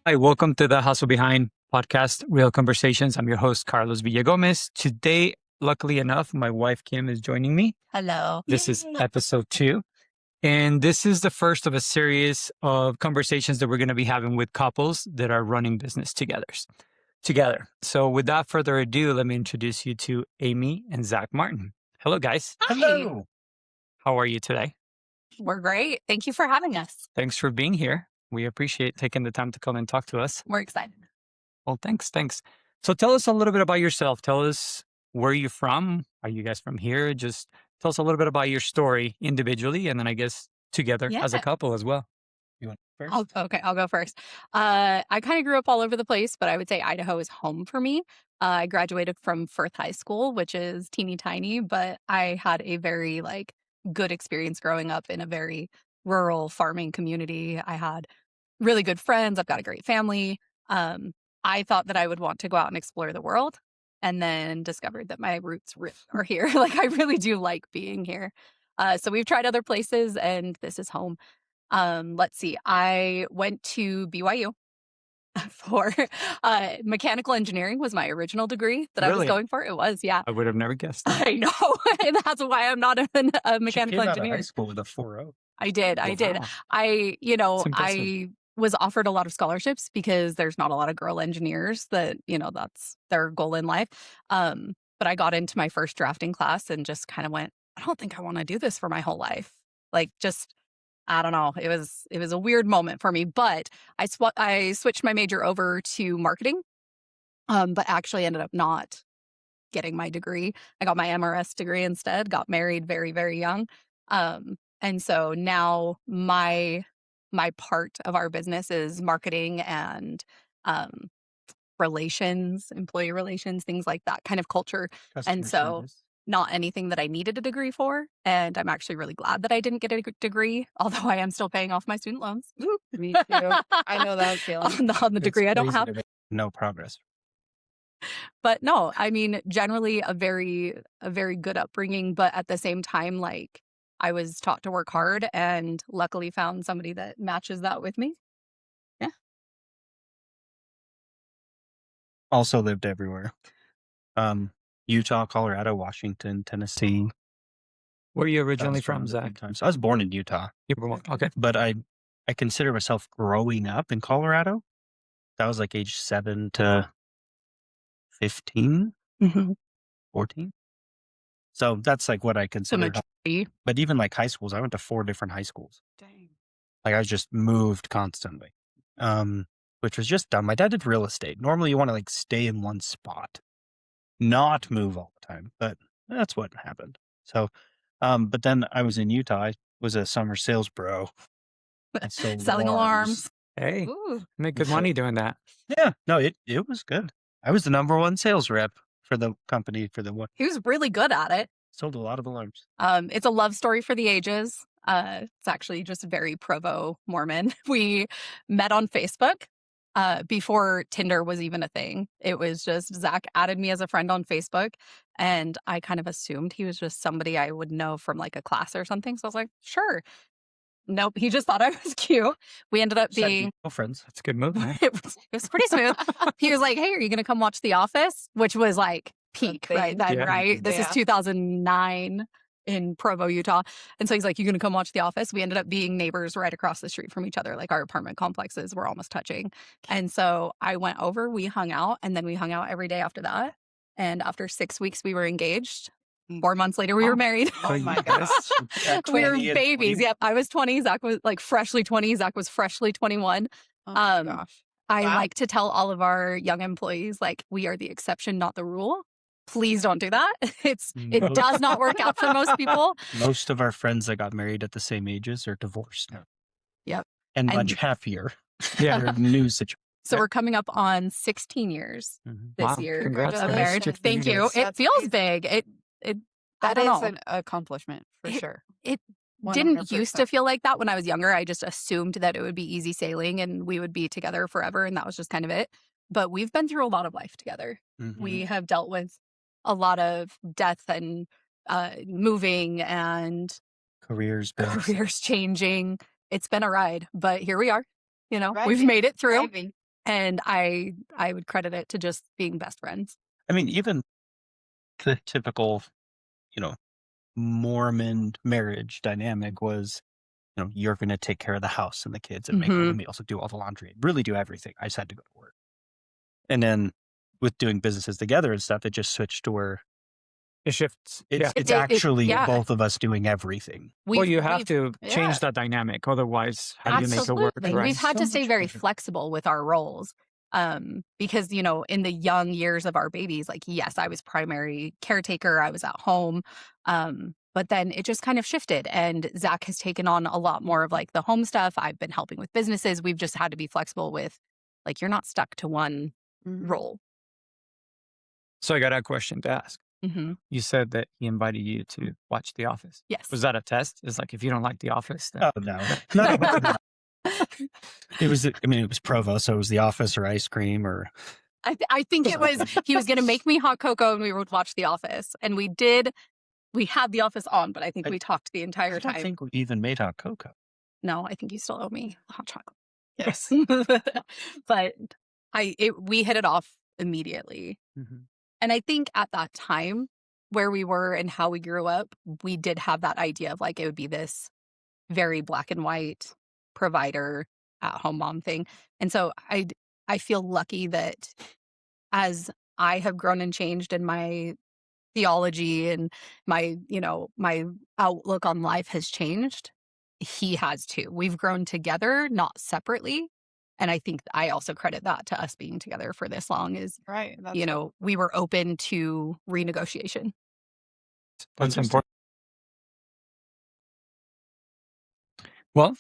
Hi, welcome to the Hustle Behind podcast, Real Conversations. I'm your host, Carlos Villagomez. Today, luckily enough, my wife, Kim, is joining me. Hello. This is episode 2. And this is the first of a series of conversations that we're going to be having with couples that are running business together. So without further ado, let me introduce you to Amy and Zach Martin. Hello, guys. Hi. Hello. How are you today? We're great. Thank you for having us. Thanks for being here. We appreciate taking the time to come and talk to us. We're excited. Well, thanks. So tell us a little bit about yourself. Tell us where you're from. Are you guys from here? Just tell us a little bit about your story individually, and then I guess together as a couple as well. You want first? I'll go first. I kind of grew up all over the place, but I would say Idaho is home for me. I graduated from Firth High School, which is teeny tiny, but I had a very good experience growing up in a very rural farming community. I had really good friends. I've got a great family. I thought that I would want to go out and explore the world, and then discovered that my roots are here. I really do like being here. So we've tried other places, and this is home. Let's see. I went to BYU for mechanical engineering was my original degree that I was Really? going for. It was, yeah. I would have never guessed. I know. And that's why I'm not a mechanical She came out of engineer. high school with a 4.0. I did. Wow. I That's impressive. I was offered a lot of scholarships because there's not a lot of girl engineers that, that's their goal in life. But I got into my first drafting class and just kind of went, I don't think I want to do this for my whole life. I don't know. It was a weird moment for me, but I switched my major over to marketing, but actually ended up not getting my degree. I got my MRS degree instead, got married very, very young. And so now my part of our business is marketing and relations, employee relations, things like that kind of culture. Customer And so service. not anything that I needed a degree for. And I'm actually really glad that I didn't get a degree, although I am still paying off my student loans. Me too. I know that feeling. on the degree I don't Crazy have. to make no progress. But no, I mean, generally a very good upbringing, but at the same time, I was taught to work hard and luckily found somebody that matches that with me. Yeah. Also lived everywhere. Utah, Colorado, Washington, Tennessee. Where are you That was originally fun from, a few Zach? times. I was born in Utah, Okay. but I consider myself growing up in Colorado. That was like age 7 to 15, Mm-hmm. 14. So that's like what I So consider. majority. But even like high schools, I went to 4 different high schools. Dang. Like I just moved constantly, which was just dumb. My dad did real estate. Normally you want to stay in one spot, not move all the time, but that's what happened. So, but then I was in Utah. I was a summer sales bro. I sold Selling alarms. Hey, Ooh. make good money doing that. Yeah, no, it was good. I was the number 1 sales rep for the company for the one. He was really good at it. Sold a lot of alarms. It's a love story for the ages. It's actually just very Provo Mormon. We met on Facebook before Tinder was even a thing. It was just Zach added me as a friend on Facebook, and I kind of assumed he was just somebody I would know from a class or something. So I was like, sure. Nope, he just thought I was cute. We ended up being friends. That's a good move, man. it was pretty smooth. He was like, hey, are you going to come watch The Office? Which was peak, thing. right then, Yeah. right? This is Yeah. 2009 in Provo, Utah. And so he's like, you going to come watch The Office? We ended up being neighbors right across the street from each other. Our apartment complexes were almost touching. And so I went over, we hung out, and then we hung out every day after that. And after 6 weeks, we were engaged. 4 months later, we were married. Oh my Yes. gosh. We were 20 and babies. 20. Yep. I was 20. Zach was freshly 20. Zach was freshly 21. Oh my Um, gosh. I Wow. like to tell all of our young employees, we are the exception, not the rule. Please don't do that. It does not work out for most people. Most of our friends that got married at the same ages are divorced now. Yep. And And- much happier. Yeah. Their new situation. So we're coming up on 16 years this Wow. year Congrats, of guys. marriage. Good for Thank you you. guys. It That's feels amazing. big. I That don't is know. an accomplishment for It- sure. It didn't 100%. used to feel like that when I was younger. I just assumed that it would be easy sailing and we would be together forever, and that was just kind of it. But we've been through a lot of life together. Mhm. We have dealt with a lot of death and moving and Careers, bills. careers changing. It's been a ride, but here we are. We've Thriving. made it through. Thriving. And I would credit it to just being best friends. I mean, even the typical, you know, Mormon marriage dynamic was, you're going to take care of the house and the kids and make all the meals and do all the laundry and really do everything. I just had to go to work. And then with doing businesses together and stuff, it just switched to where It shifts. it's actually both of us doing everything. Well, you have to change that dynamic. Otherwise, how do you make it work? Absolutely. Right? We've had to stay very flexible with our roles. Because, in the young years of our babies, like, yes, I was primary caretaker. I was at home. But then it just kind of shifted, and Zach has taken on a lot more of like the home stuff. I've been helping with businesses. We've just had to be flexible with, like, you're not stuck to one role. So I got a question to ask. Mm-hmm. You said that he invited you to watch The Office. Yes. Was that a test? It's like, if you don't like The Office, then... Oh, no. No. It was Provo, so it was The Office or ice cream or... I think it was, he was going to make me hot cocoa and we would watch The Office. And we had The Office on, but I think we talked the entire time. I don't think we even made hot cocoa. No, I think you still owe me hot chocolate. Yes. But we hit it off immediately. Mm-hmm. And I think at that time where we were and how we grew up, we did have that idea of like, it would be this very black and white provider at home mom thing. And so I feel lucky that as I have grown and changed in my theology and my outlook on life has changed, he has too. We've grown together, not separately. And I think I also credit that to us being together for this long is, right. We were open to renegotiation. That's important. Well,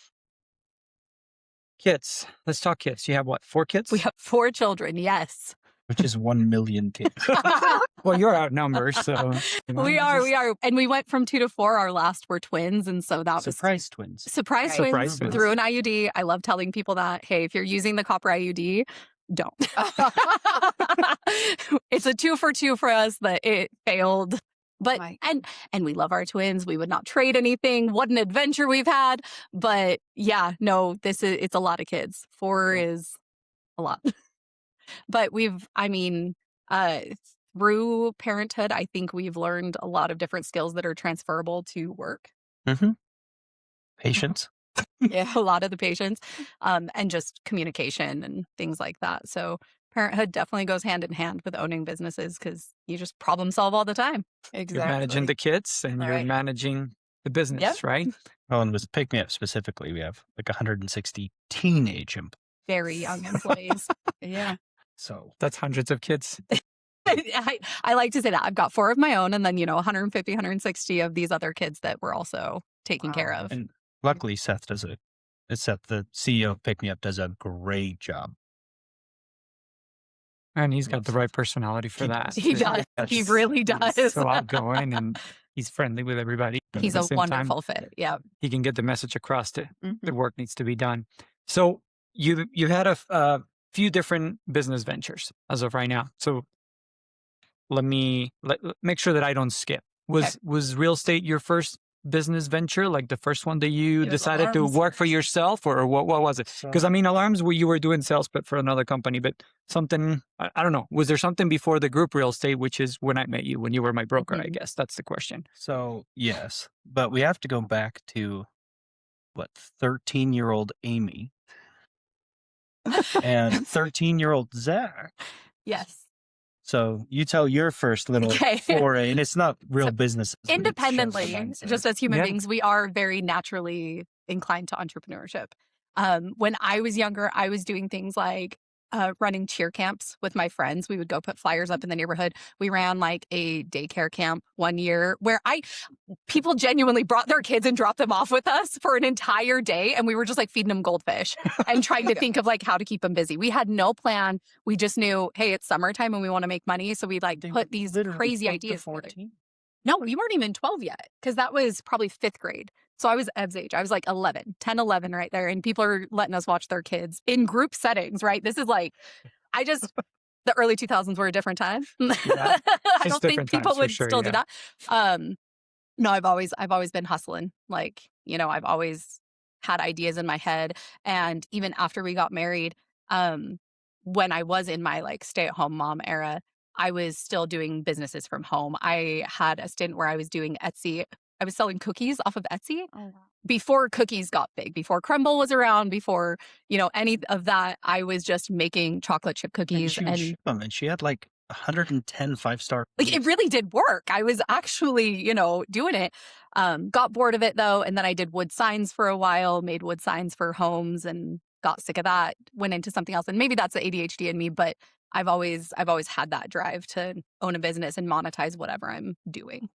kids. Let's talk kids. You have what, 4 kids? We have 4 children, yes. Which is 1 million kids. Well, you're outnumbered, so... We are. And we went from 2 to 4. Our last were twins, and so that Surprise twins. Surprise twins through an IUD. I love telling people that, hey, if you're using the copper IUD, don't. It's a 2 for 2 for us that it failed. But and we love our twins. We would not trade anything. What an adventure we've had. But yeah, no, it's a lot of kids. 4 is a lot. But through parenthood, I think we've learned a lot of different skills that are transferable to work. Mm-hmm. Patience. Yeah, a lot of the patience, and just communication and things like that. So parenthood definitely goes hand in hand with owning businesses because you just problem solve all the time. Exactly. You're managing the kids and you're managing the business, right? Well, and with Pick Me Up specifically, we have like 160 teenage employees. Very young employees. Yeah. So that's hundreds of kids. I like to say that. I've got 4 of my own and then, 150, 160 of these other kids that we're also taking care of. And luckily, Seth, the CEO of Pick Me Up, does a great job. And he's got the right personality for that. He does. He really does. He's so outgoing and he's friendly with everybody. He's a wonderful fit. Yeah. He can get the message across that the work needs to be done. So you've had a few different business ventures as of right now. So let make sure that I don't skip. Was real estate your first business venture, like the first one that you decided to work for yourself, or what was it? Because alarms, where you were doing sales, but for another company, but something, I don't know. Was there something before the group real estate, which is when I met you, when you were my broker, I guess that's the question. So yes, but we have to go back to 13-year-old Amy and 13-year-old Zach. Yes. So you tell your first little foray, and it's not real business. Independently, just as human beings, we are very naturally inclined to entrepreneurship. When I was younger, I was doing things like running cheer camps with my friends. We would go put flyers up in the neighborhood. We ran like a daycare camp one year where people genuinely brought their kids and dropped them off with us for an entire day. And we were just like feeding them goldfish and trying to think of like how to keep them busy. We had no plan. We just knew, hey, it's summertime and we want to make money. So we put these crazy ideas. 14? No, you weren't even 12 yet because that was probably 5th grade. So I was Ev's age. I was like 11 right there. And people are letting us watch their kids in group settings, right? This is like, the early 2000s were a different time. Yeah, I don't think people would still do that. No, I've always been hustling. Like, I've always had ideas in my head. And even after we got married, when I was in my like stay-at-home mom era, I was still doing businesses from home. I had a stint where I was doing Etsy. I was selling cookies off of Etsy Oh, wow. before cookies got big, before Crumble was around, before, any of that. I was just making chocolate chip And cookies, she would ship them, and she had like 110 5-star like it reviews. really did work. I was actually, doing it. Got bored of it though, and then I did wood signs for a while, made wood signs for homes, and got sick of that. Went into something else, and maybe that's the ADHD in me, but I've always had that drive to own a business and monetize whatever I'm doing.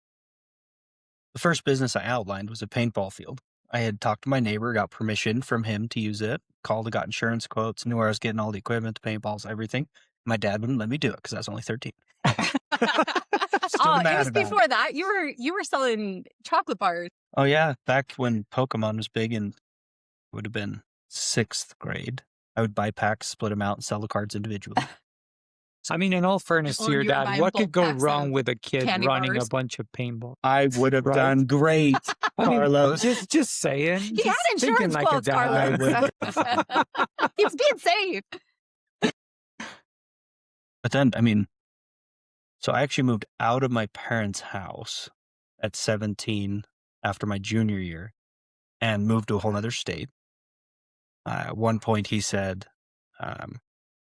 The first business I outlined was a paintball field. I had talked to my neighbor, got permission from him to use it, called and got insurance quotes, knew where I was getting all the equipment, the paintballs, everything. My dad wouldn't let me do it because I was only 13. Still Oh, it mad was about it. before that. You were selling chocolate bars. Oh yeah, back when Pokemon was big, and it would have been 6th grade. I would buy packs, split them out, and sell the cards individually. I mean, in all fairness Or to your you would dad, buy what bulk could go packs wrong of with a kid candy running bars. a bunch of paintball? I would have Right. done great, I mean, Carlos. just saying. He had just thinking insurance like a quotes, dad. Carlos. He was being safe. But then, so I actually moved out of my parents' house at 17 after my junior year and moved to a whole other state. At one point, he said,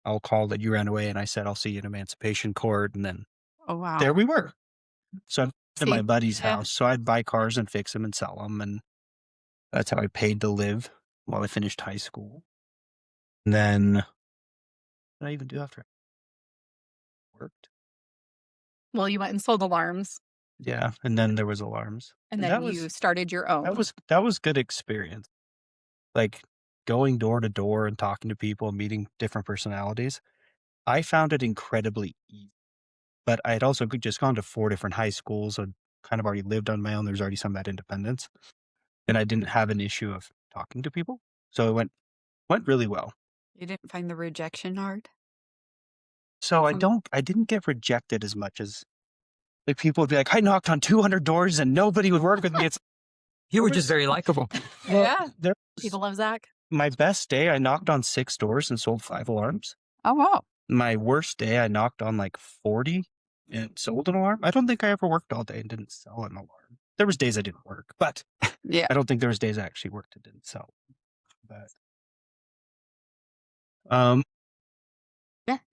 I'll call that you ran away. And I said, I'll see you in emancipation court. And then Oh, wow. there we were. So I moved to my See? buddy's Yeah. house. So I'd buy cars and fix them and sell them. And that's how I paid to live while I finished high school. And then, what did I even do after I worked? Well, you went and sold alarms, Yeah. And then there was alarms. and And then that you was, started your own. that was good experience. Like going door to door and talking to people and meeting different personalities. I found it incredibly easy. But I had also just gone to 4 different high schools. So kind of already lived on my own. There's already some of that independence. And I didn't have an issue of talking to people. So it went really well. You didn't find the rejection hard? So From- I didn't get rejected as much as like people would be like, I knocked on 200 doors and nobody would work with me. It's You were just very likable. Yeah. there People love Zach. my best day, I knocked on 6 doors and sold 5 alarms. Oh, wow. My worst day, I knocked on like 40 and sold an alarm. I don't think I ever worked all day and didn't sell an alarm. There was days I didn't work, but Yeah. I don't think there was days I actually worked and didn't sell. But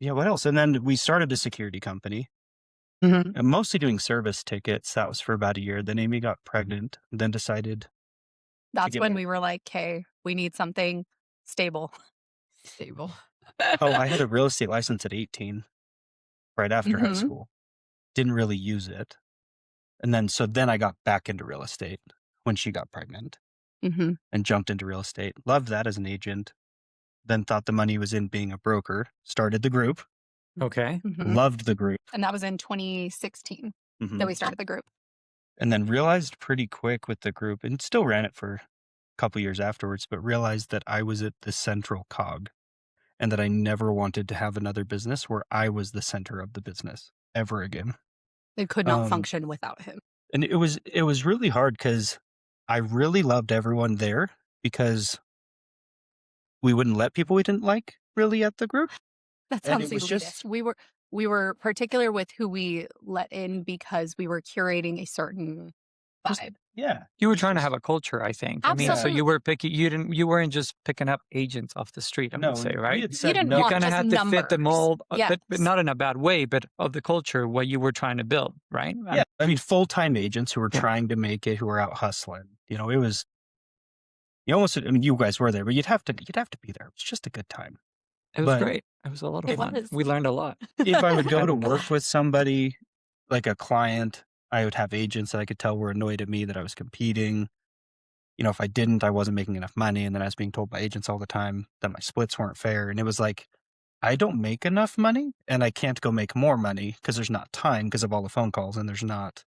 yeah, what else? And then we started a security company. Mhm. And mostly doing service tickets. That was for about a year. Then Amy got pregnant and then decided That's get when married. we were like, "Okay, we need something stable." Stable. Oh, I had a real estate license at 18, right after high Mhm. school. Didn't really use it. And then I got back into real estate when she got pregnant Mm-hmm. and jumped into real estate. Loved that as an agent. Then thought the money was in being a broker. Started the group. Okay. Mm-hmm. Loved the group. And that was in 2016 Mhm. that we started the group. And then realized pretty quick with the group, and still ran it for a couple years afterwards, but realized that I was at the central cog and that I never wanted to have another business where I was the center of the business ever again. It could not Um, function without him. And it was really hard because I really loved everyone there because we wouldn't let people we didn't like really at the group. That and sounds it was elitist. just- We were particular with who we let in because we were curating a certain Just- vibe. Yeah. You were trying to have a culture, I think. I mean, so Absolutely. you were picky. You weren't just picking up agents off the street. I No, would say, we right? had You said didn't no. You want kind of just had to fit the numbers. mold, but Yes. not in a bad way, but of the culture, what you were trying to build, right? Yeah. I mean, full-time agents who were Yeah. trying to make it, who were out hustling. It was, you guys were there, but you'd have to be there. It's just a good time. It was But- great. It was a lot of It fun. was. We learned a lot. If I would go to work with somebody, like a client, I would have agents that I could tell were annoyed at me that I was competing. If I didn't, I wasn't making enough money. And then I was being told by agents all the time that my splits weren't fair. And it was like, I don't make enough money and I can't go make more money because there's not time because of all the phone calls and there's not.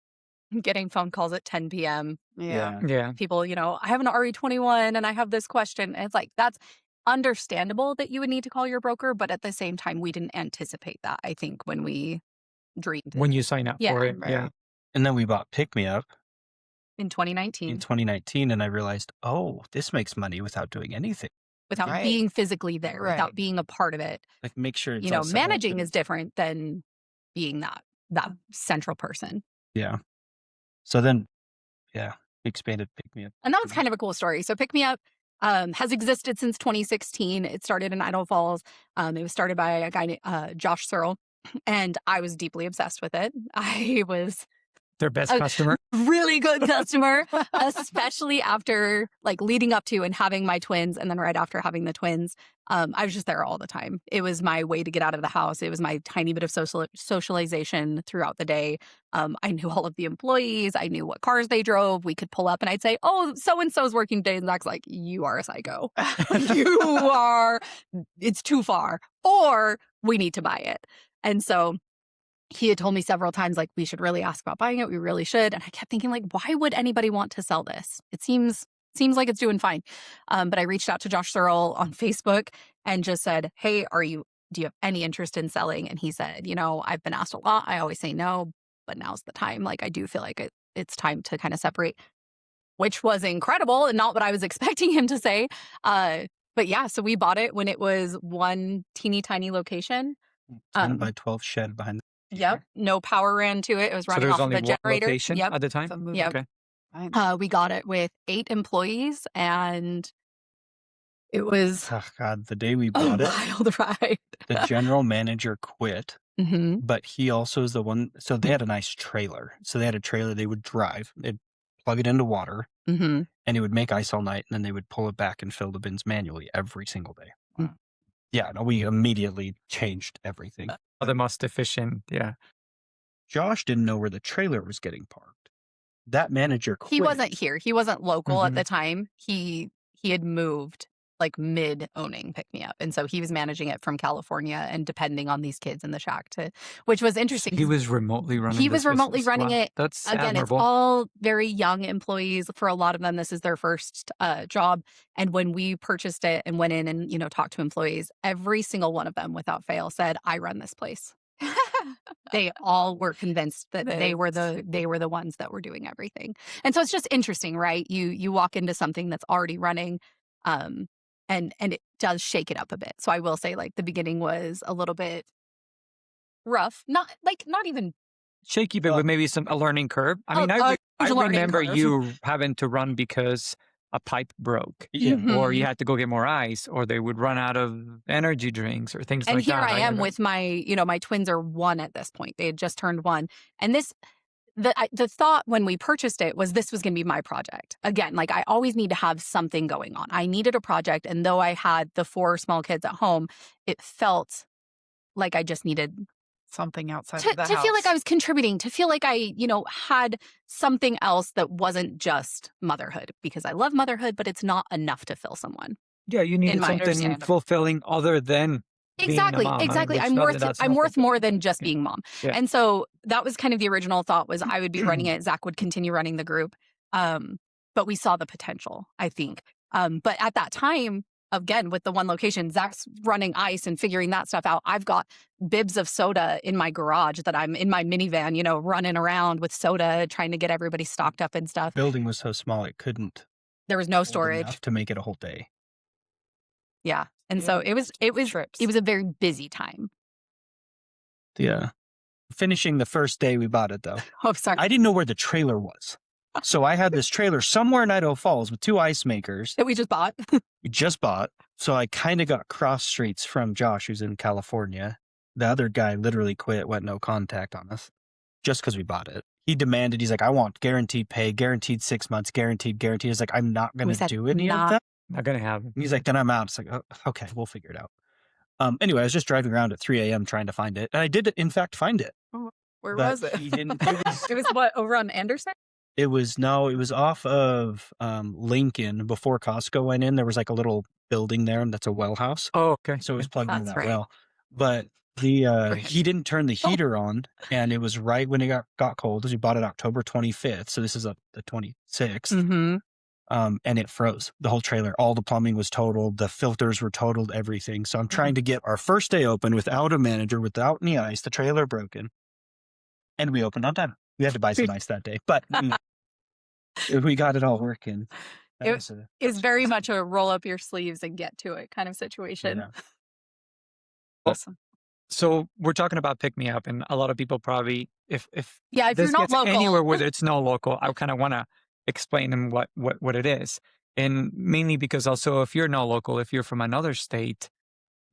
Getting phone calls at 10 p.m. Yeah. Yeah. People, I have an RE21 and I have this question. And it's like, that's understandable that you would need to call your broker. But at the same time, we didn't anticipate that, I think, when we dreamed When it you sign up Yeah, for it. right. Yeah. And then we bought Pick Me Up in 2019. in 2019 and I realized, oh, this makes money without doing anything. without Right. being physically there, Right. without being a part of it. Like make sure it's You know, all set up managing and- is different than being that central person. Yeah. So then, yeah, expanded Pick Me Up. And that was kind of a cool story. So Pick Me Up has existed since 2016. It started in Idaho Falls. It was started by a guy named Josh Searle, and I was deeply obsessed with it. I was Their best a customer. really good customer, especially after like leading up to and having my twins, and then right after having the twins. I was just there all the time. It was my way to get out of the house. It was my tiny bit of socialization throughout the day. I knew all of the employees. I knew what cars they drove. We could pull up and I'd say, "Oh, so and so's working today," and Zach's like, "You are a psycho. You are. It's too far, or we need to buy it." And so he had told me several times, like, we should really ask about buying it. We really should. And I kept thinking, like, why would anybody want to sell this? It seems like it's doing fine. But I reached out to Josh Searle on Facebook and just said, "Hey, do you have any interest in selling?" And he said, "I've been asked a lot. I always say no, but now's the time. Like, I do feel like it's time to kind of separate," which was incredible and not what I was expecting him to say. But yeah, so we bought it when it was one teeny tiny location. 10 by 12 shed behind. Yep. No power ran to it. It was So running there was off of only a one generator. location Yep. at the time? So move- Yep. Okay. Fine. We got it with 8 employees, and it was Oh God, the day we a bought it, wild ride. the general manager quit, hmm but he also is the one. So they had a nice trailer. So they had a trailer they would drive. They'd plug it into water, hmm and it would make ice all night, and then they would pull it back and fill the bins manually every single day. Mm. Yeah, no, we immediately changed everything. The most efficient. Yeah. Josh didn't know where the trailer was getting parked. That manager quit. He wasn't here. He wasn't local at Mhm. the time. He had moved like mid owning Pick Me Up, and so he was managing it from California and depending on these kids in the shack which was interesting. He 'cause was remotely running. He this was remotely business. running Wow. it. That's Again, admirable. it's all very young employees. For a lot of them, this is their first job. And when we purchased it and went in and talked to employees, every single one of them, without fail, said, "I run this place." They all were convinced that they were the ones that were doing everything. And so it's just interesting, right? You walk into something that's already running, and it does shake it up a bit. So I will say, like, the beginning was a little bit rough. Not even Shaky, but with maybe a learning curve. I mean, a I huge learning remember curve. you having to run because a pipe broke, Yeah. or you Mhm. had to go get more ice, or they would run out of energy drinks or things And like here that. I am with my, my twins are 1 at this point. They had just turned 1. And the thought when we purchased it was this was going to be my project. Again, like, I always need to have something going on. I needed a project. And though I had the 4 small kids at home, it felt like I just needed Something outside to of the house. feel like I was contributing, to feel like I, had something else that wasn't just motherhood, because I love motherhood, but it's not enough to fill someone. Yeah, you needed my something understanding. fulfilling other than being a Exactly, mom. I mean, exactly. which I'm not that worth that's I'm not worth fulfilling. more than just Yeah. being mom. Yeah. And so that was kind of the original thought, was I would be running it. Zach would continue running the group. But we saw the potential, I think. But at that time, again, with the 1 location, Zach's running ice and figuring that stuff out. I've got bibs of soda in my garage that I'm in my minivan, running around with soda, trying to get everybody stocked up and stuff. Building was so small it couldn't There was no hold storage. enough to make it a whole day. Yeah. And Yeah, so it was trips. a very busy time. Yeah. Finishing the first day we bought it though. Oh, sorry. I didn't know where the trailer was. So I had this trailer somewhere in Idaho Falls with 2 ice makers That we just bought. we just bought. So I kind of got cross streets from Josh, who's in California. The other guy literally quit, went no contact on us just because we bought it. He demanded, he's like, I want guaranteed pay, guaranteed 6 months, guaranteed. He's like, I'm not going We to said do any not. of that. Not gonna happen. And he's like, then I'm out. It's like, oh, okay, we'll figure it out. Anyway, I was just driving around at 3 a.m. trying to find it. And I did, in fact, find it. Where but was it? He didn't. It was what, over on Anderson? It was off of Lincoln before Costco went in. There was like a little building there, and that's a well house. Oh, okay. So it was plugged into That's that right. well. But he didn't turn the heater on, and it was right when it got cold. As we bought it October 25th, so this is the 26th. Mm-hmm. And it froze. The whole trailer, all the plumbing was totaled, the filters were totaled, everything. So I'm trying to get our first day open without a manager, without any ice, the trailer broken, and we opened on time. We had to buy some ice that day, but we got it all working. It That's a- is that's very awesome. much a roll up your sleeves and get to it kind of situation. Yeah. Awesome. So we're talking about pick me up, and a lot of people probably, if Yeah, if this you're not gets anywhere local. where it's no local, I kind of want to explain them what it is, and mainly because also if you're no local, if you're from another state,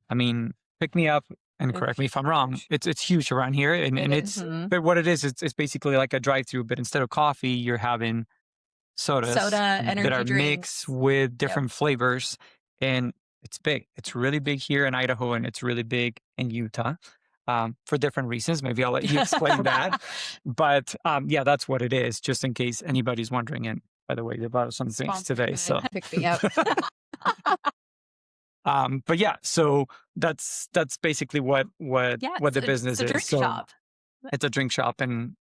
I mean, pick me up and It's correct me if I'm wrong. huge. It's huge around here, and It it's is. Mhm. but what it is, it's basically like a drive-through, but instead of coffee, you're having sodas Soda, that energy are drinks. mixed with Yep. different flavors, and it's big. It's really big here in Idaho, and it's really big in Utah. For different reasons. Maybe I'll let you explain that. But yeah, that's what it is, just in case anybody's wondering. And by the way, they bought us some drinks today. So Pick me up. but yeah, so that's basically what Yeah, the it's business a is. drink So shop. it's a drink shop, and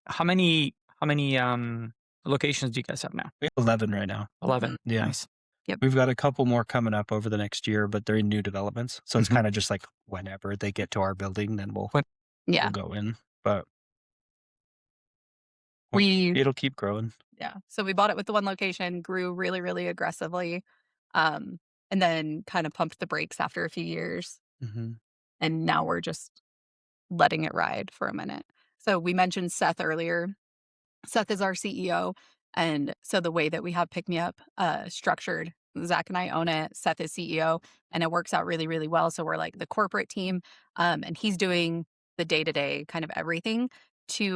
how many locations do you guys have now? We have 11 right now. 11. Yeah. Nice. We've got a couple more coming up over the next year, but they're in new developments. So it's Mhm. kind of just like whenever they get to our building, then we'll Yeah. go in. But We it'll keep growing. Yeah. So we bought it with the one location, grew really, really aggressively, and then kind of pumped the brakes after a few years. Mm-hmm. And now we're just letting it ride for a minute. So we mentioned Seth earlier. Seth is our CEO. And so the way that we have Pick Me Up structured, Zach and I own it. Seth is CEO, and it works out really, really well. So we're like the corporate team, and he's doing the day to day kind of everything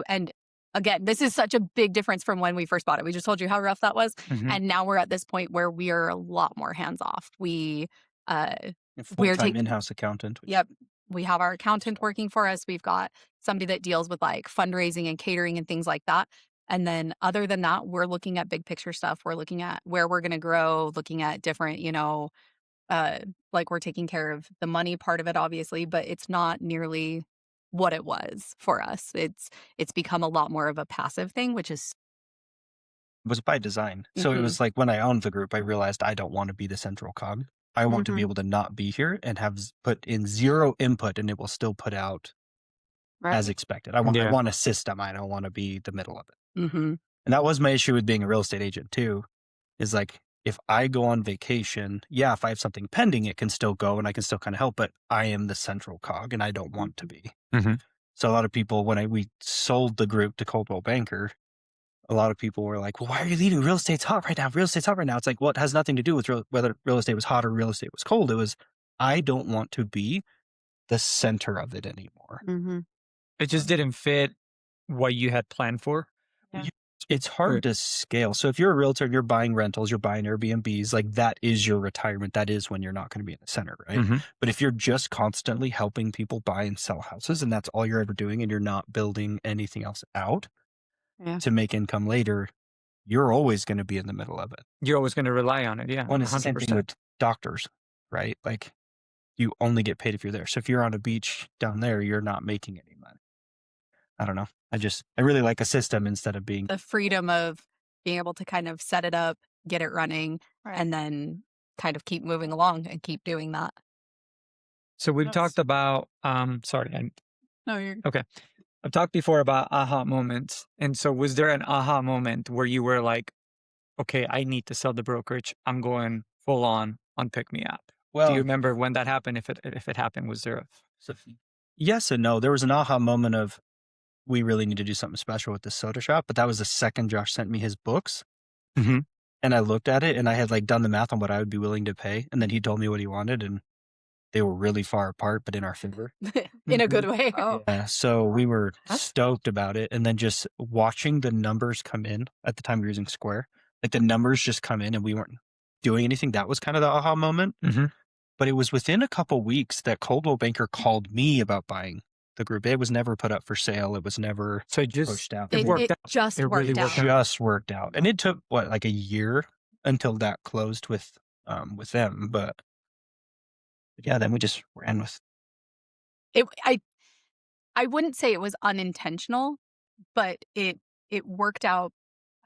and again, this is such a big difference from when we first bought it. We just told you how rough that was. Mhm. And now we're at this point where we are a lot more hands off. We're Full-time taking, in-house accountant. yep, we have our accountant working for us. We've got somebody that deals with like fundraising and catering and things like that. And then other than that, we're looking at big picture stuff. We're looking at where we're going to grow, looking at different, like we're taking care of the money part of it, obviously, but it's not nearly what it was for us. It's become a lot more of a passive thing, which is Was by design. So it Mhm. was like when I owned the group, I realized I don't want to be the central cog. I want to be Mhm. able to not be here and have put in zero input, and it will still put out as Right. expected. I Yeah. want a system. I don't want to be the middle of it. Mm-hmm. And that was my issue with being a real estate agent too, is like, if I go on vacation, yeah, if I have something pending, it can still go and I can still kind of help, but I am the central cog and I don't want to be. Mhm. So a lot of people, when we sold the group to Coldwell Banker, a lot of people were like, well, why are you leaving? Real estate's hot right now. Real estate's hot right now. It's like, well, it has nothing to do with whether real estate was hot or real estate was cold. It was, I don't want to be the center of it anymore. Mm-hmm. It just didn't fit what you had planned for. Yeah. It's hard Right. to scale. So if you're a realtor and you're buying rentals, you're buying Airbnbs, like that is your retirement. That is when you're not going to be in the center, right? Mhm. But if you're just constantly helping people buy and sell houses and that's all you're ever doing and you're not building anything else out Yeah. to make income later, you're always going to be in the middle of it. You're always going to rely on it. Yeah. One is the same thing 100%. with doctors, right? Like you only get paid if you're there. So if you're on a beach down there, you're not making any money. I don't know. I really like a system instead of being The freedom of being able to kind of set it up, get it running, Right. and then kind of keep moving along and keep doing that. So we've Yes. talked about, sorry, No, you're I've talked before about aha moments. And so was there an aha moment where you were like, okay, I need to sell the brokerage. I'm going full on Pick Me Up. Do you remember when that happened? If it happened, was there yes and no. There was an aha moment of, we really need to do something special with this soda shop. But that was the second Josh sent me his books. Mhm. And I looked at it and I had like done the math on what I would be willing to pay. And then he told me what he wanted and they were really far apart, but in our favor. In a good way. oh Yeah, so we were That's- stoked about it. And then just watching the numbers come in at the time we were using Square, like the numbers just come in and we weren't doing anything. That was kind of the aha moment. Mhm. But it was within a couple weeks that Coldwell Banker called me about buying the group. It was never put up for sale. It was never So it just pushed out. it worked out. Just It really worked out. worked out. Just worked out. And it took like a year until that closed with them. But yeah, then we just ran with I wouldn't say it was unintentional, but it worked out,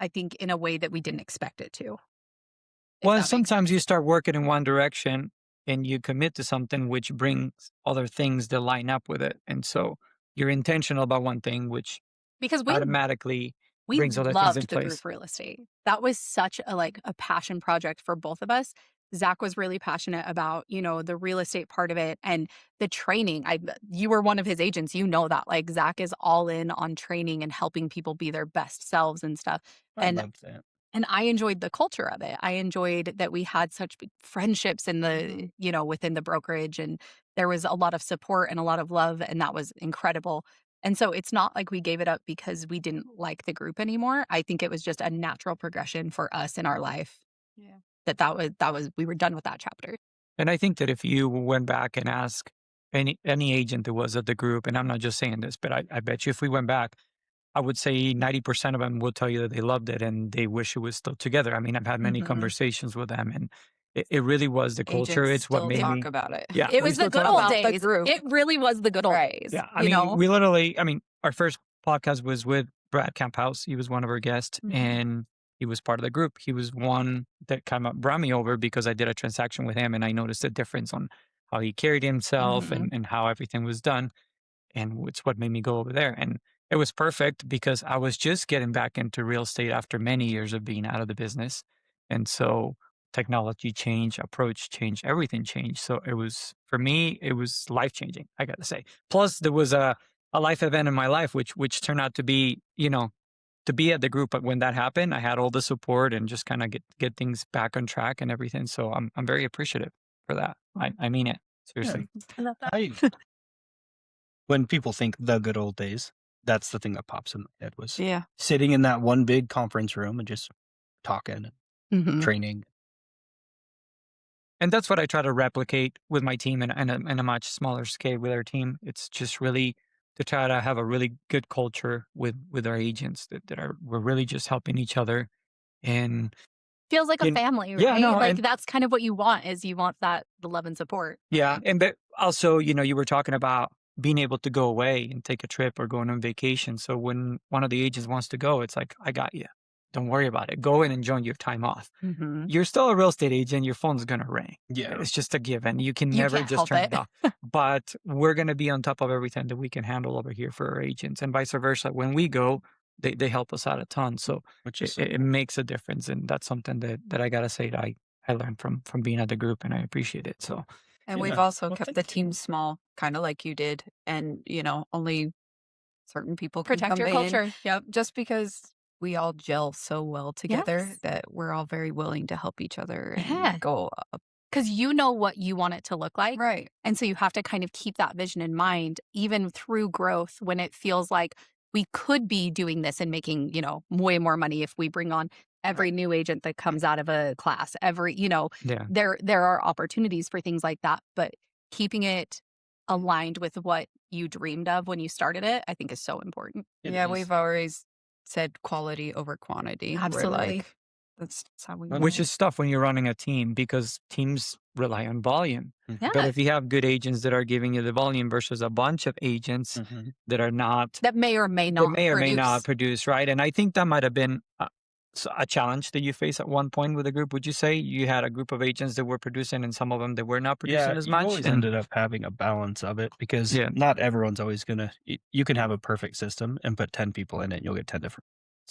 I think, in a way that we didn't expect it to. if Well, that makes sometimes sense. you start working in one direction and you commit to something which brings other things that line up with it. And so you're intentional about one thing, which Because we automatically We brings other things in loved the place. group real estate. That was such a passion project for both of us. Zach was really passionate about, the real estate part of it and the training. You were one of his agents, that. Like Zach is all in on training and helping people be their best selves and stuff. I And loved that. and I enjoyed the culture of it. I enjoyed that we had such big friendships in Mhm. within the brokerage, and there was a lot of support and a lot of love, and that was incredible. And so it's not like we gave it up because we didn't like the group anymore. I think it was just a natural progression for us in our life Yeah. that was we were done with that chapter. And I think that if you went back and asked any agent that was at the group, and I'm not just saying this, but I bet you if we went back, I would say 90% of them will tell you that they loved it and they wish it was still together. I mean, I've had many Mhm. conversations with them, and it really was the culture. Agents It's what still made talk me. about it. Yeah, It we was the still good talk old about the days. group. It really was the good old Right. days. Yeah, I mean, we literally. I mean, our first podcast was with Brad Camphouse. He was one of our guests, Mhm. and he was part of the group. He was one that kind of brought me over because I did a transaction with him, and I noticed a difference on how he carried himself Mhm. and how everything was done, and it's what made me go over there. And it was perfect because I was just getting back into real estate after many years of being out of the business, and so technology changed, approach changed, everything changed. So it was for me, it was life changing. I got to say. Plus, there was a life event in my life which turned out to be to be at the group. But when that happened, I had all the support and just kind of get things back on track and everything. So I'm very appreciative for that. I mean it seriously. I love that. I when people think the good old days, that's the thing that pops in my head was Yeah. sitting in that one big conference room and just talking and Mhm. training. And that's what I try to replicate with my team in a much smaller scale with our team. It's just really to try to have a really good culture with our agents that are we're really just helping each other and Feels like a in family, yeah, right? no, Like and that's kind of what you want is you want the love and support. yeah, and but also, you were talking about being able to go away and take a trip or going on vacation. So when one of the agents wants to go, it's like, I got you. Don't worry about it. Go and enjoy your time off. Mhm. You're still a real estate agent. Your phone's going to ring. Yeah. It's just a given. You can You never can't just help turn it. it off. But we're going to be on top of everything that we can handle over here for our agents and vice versa. When we go, they help us out a ton. So Which is it makes a difference. And that's something that I got to say that I learned from being at the group and I appreciate it. So And Yeah. we've also Well, kept thank the you. team small, kind of like you did. And, only certain people can Protect come your in culture. Yep. just because we all gel so well together Yes. that we're all very willing to help each other Yeah. and go up. Because you know what you want it to look like. Right. And so you have to kind of keep that vision in mind, even through growth when it feels like we could be doing this and making, way more money if we bring on every new agent that comes out of a class. yeah. There are opportunities for things like that, but keeping it aligned with what you dreamed of when you started it, I think is so important. Yeah, is. we've always said quality over quantity. Absolutely. We're like, that's how we Which roll. is tough when you're running a team because teams rely on volume. Mhm. But Yeah. if you have good agents that are giving you the volume versus a bunch of agents Mhm. that are not, That may or may that not may or may not produce. produce, right? And I think that might have been a challenge that you faced at one point with a group. Would you say you had a group of agents that were producing and some of them that were not producing Yeah, as you much? always And ended up having a balance of it because yeah, not everyone's always gonna. You can have a perfect system and put 10 people in it, and you'll get 10 different.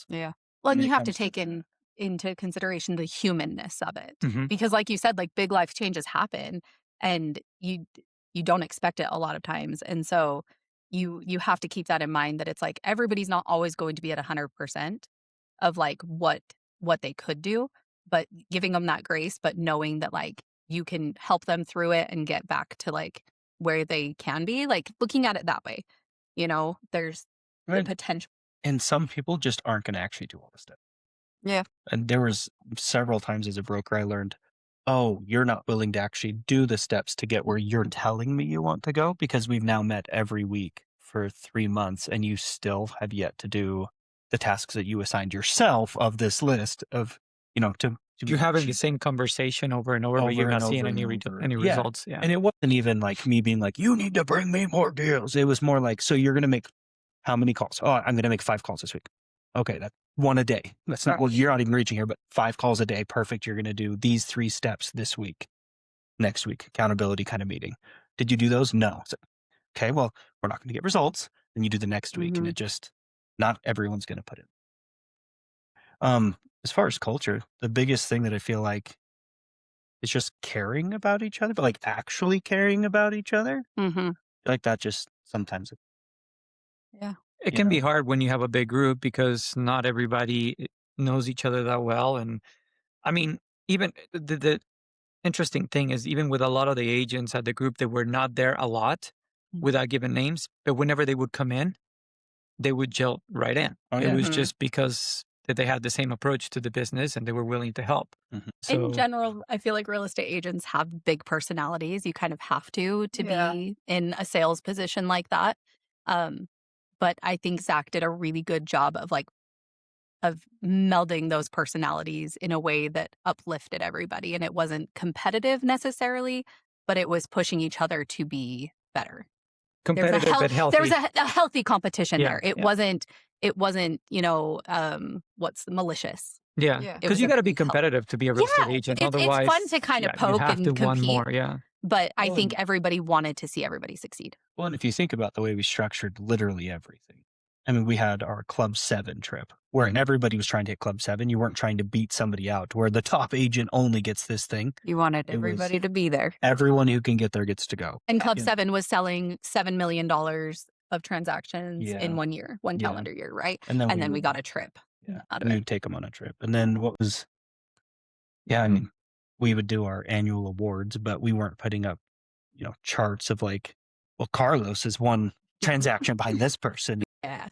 Yeah. Well, when and it you have to comes to take into consideration the humanness of it. mhm. Because like you said, like big life changes happen and you don't expect it a lot of times. And so you have to keep that in mind that it's like everybody's not always going to be at 100% of like what they could do, but giving them that grace, but knowing that like you can help them through it and get back to like where they can be, like looking at it that way. There's the Right. potential. And some people just aren't gonna actually do all the stuff. Yeah. And there was several times as a broker I learned, oh, you're not willing to actually do the steps to get where you're telling me you want to go because we've now met every week for 3 months and you still have yet to do the tasks that you assigned yourself of this list of, to You're having the achieve same conversation over and over, but you're over not and seeing over any and over. any Yeah. results. Yeah. And it wasn't even like me being like, you need to bring me more deals. It was more like, so you're going to make how many calls? Oh, I'm going to make 5 calls this week. Okay, that's one a day. That's not, well, you're not even reaching here, but 5 calls a day. Perfect. You're going to do these 3 steps this week. Next week, accountability kind of meeting. Did you do those? No. So, okay, well, we're not going to get results. Then you do the next week. And Mhm. it just, not everyone's going to put it. As far as culture, the biggest thing that I feel like is just caring about each other, but like actually caring about each other. Mm-hmm. Like that just sometimes, Yeah. It you can know. be hard when you have a big group because not everybody knows each other that well. And I mean, even the interesting thing is, even with a lot of the agents at the group that were not there a lot Mhm. without giving names, but whenever they would come in, they would gel right in. Oh It yeah. was Mhm. just because that they had the same approach to the business and they were willing to help. Mhm. In So general, I feel like real estate agents have big personalities. You kind of have to Yeah. be in a sales position like that. Um, but I think Zach did a really good job of melding those personalities in a way that uplifted everybody. And it wasn't competitive necessarily, but it was pushing each other to be better. There was competitive but there was healthy. a healthy competition Yeah, there. It yeah. wasn't what's malicious. Yeah, Yeah. It because was you a got to be really healthy. competitive to be a real estate Yeah, agent. it's fun Otherwise, to kind of yeah, you poke have to and want compete, more. Yeah. but I Well, think and, everybody wanted to see everybody succeed. well, and if you think about the way we structured literally everything, I mean, we had our Club 7 trip where everybody was trying to hit Club 7. You weren't trying to beat somebody out, where the top agent only gets this thing. You wanted It was everybody to be there. everyone who can get there gets to go. And Yeah. Club Yeah. 7 was selling $7 million of transactions Yeah. in 1 year, one Yeah. calendar year, right? And then And then we would, got a trip yeah, out of we it. would take them on a trip. And then what was, yeah, I mean, we would do our annual awards, but we weren't putting up, charts of like, well, Carlos is one transaction behind this person. Yeah.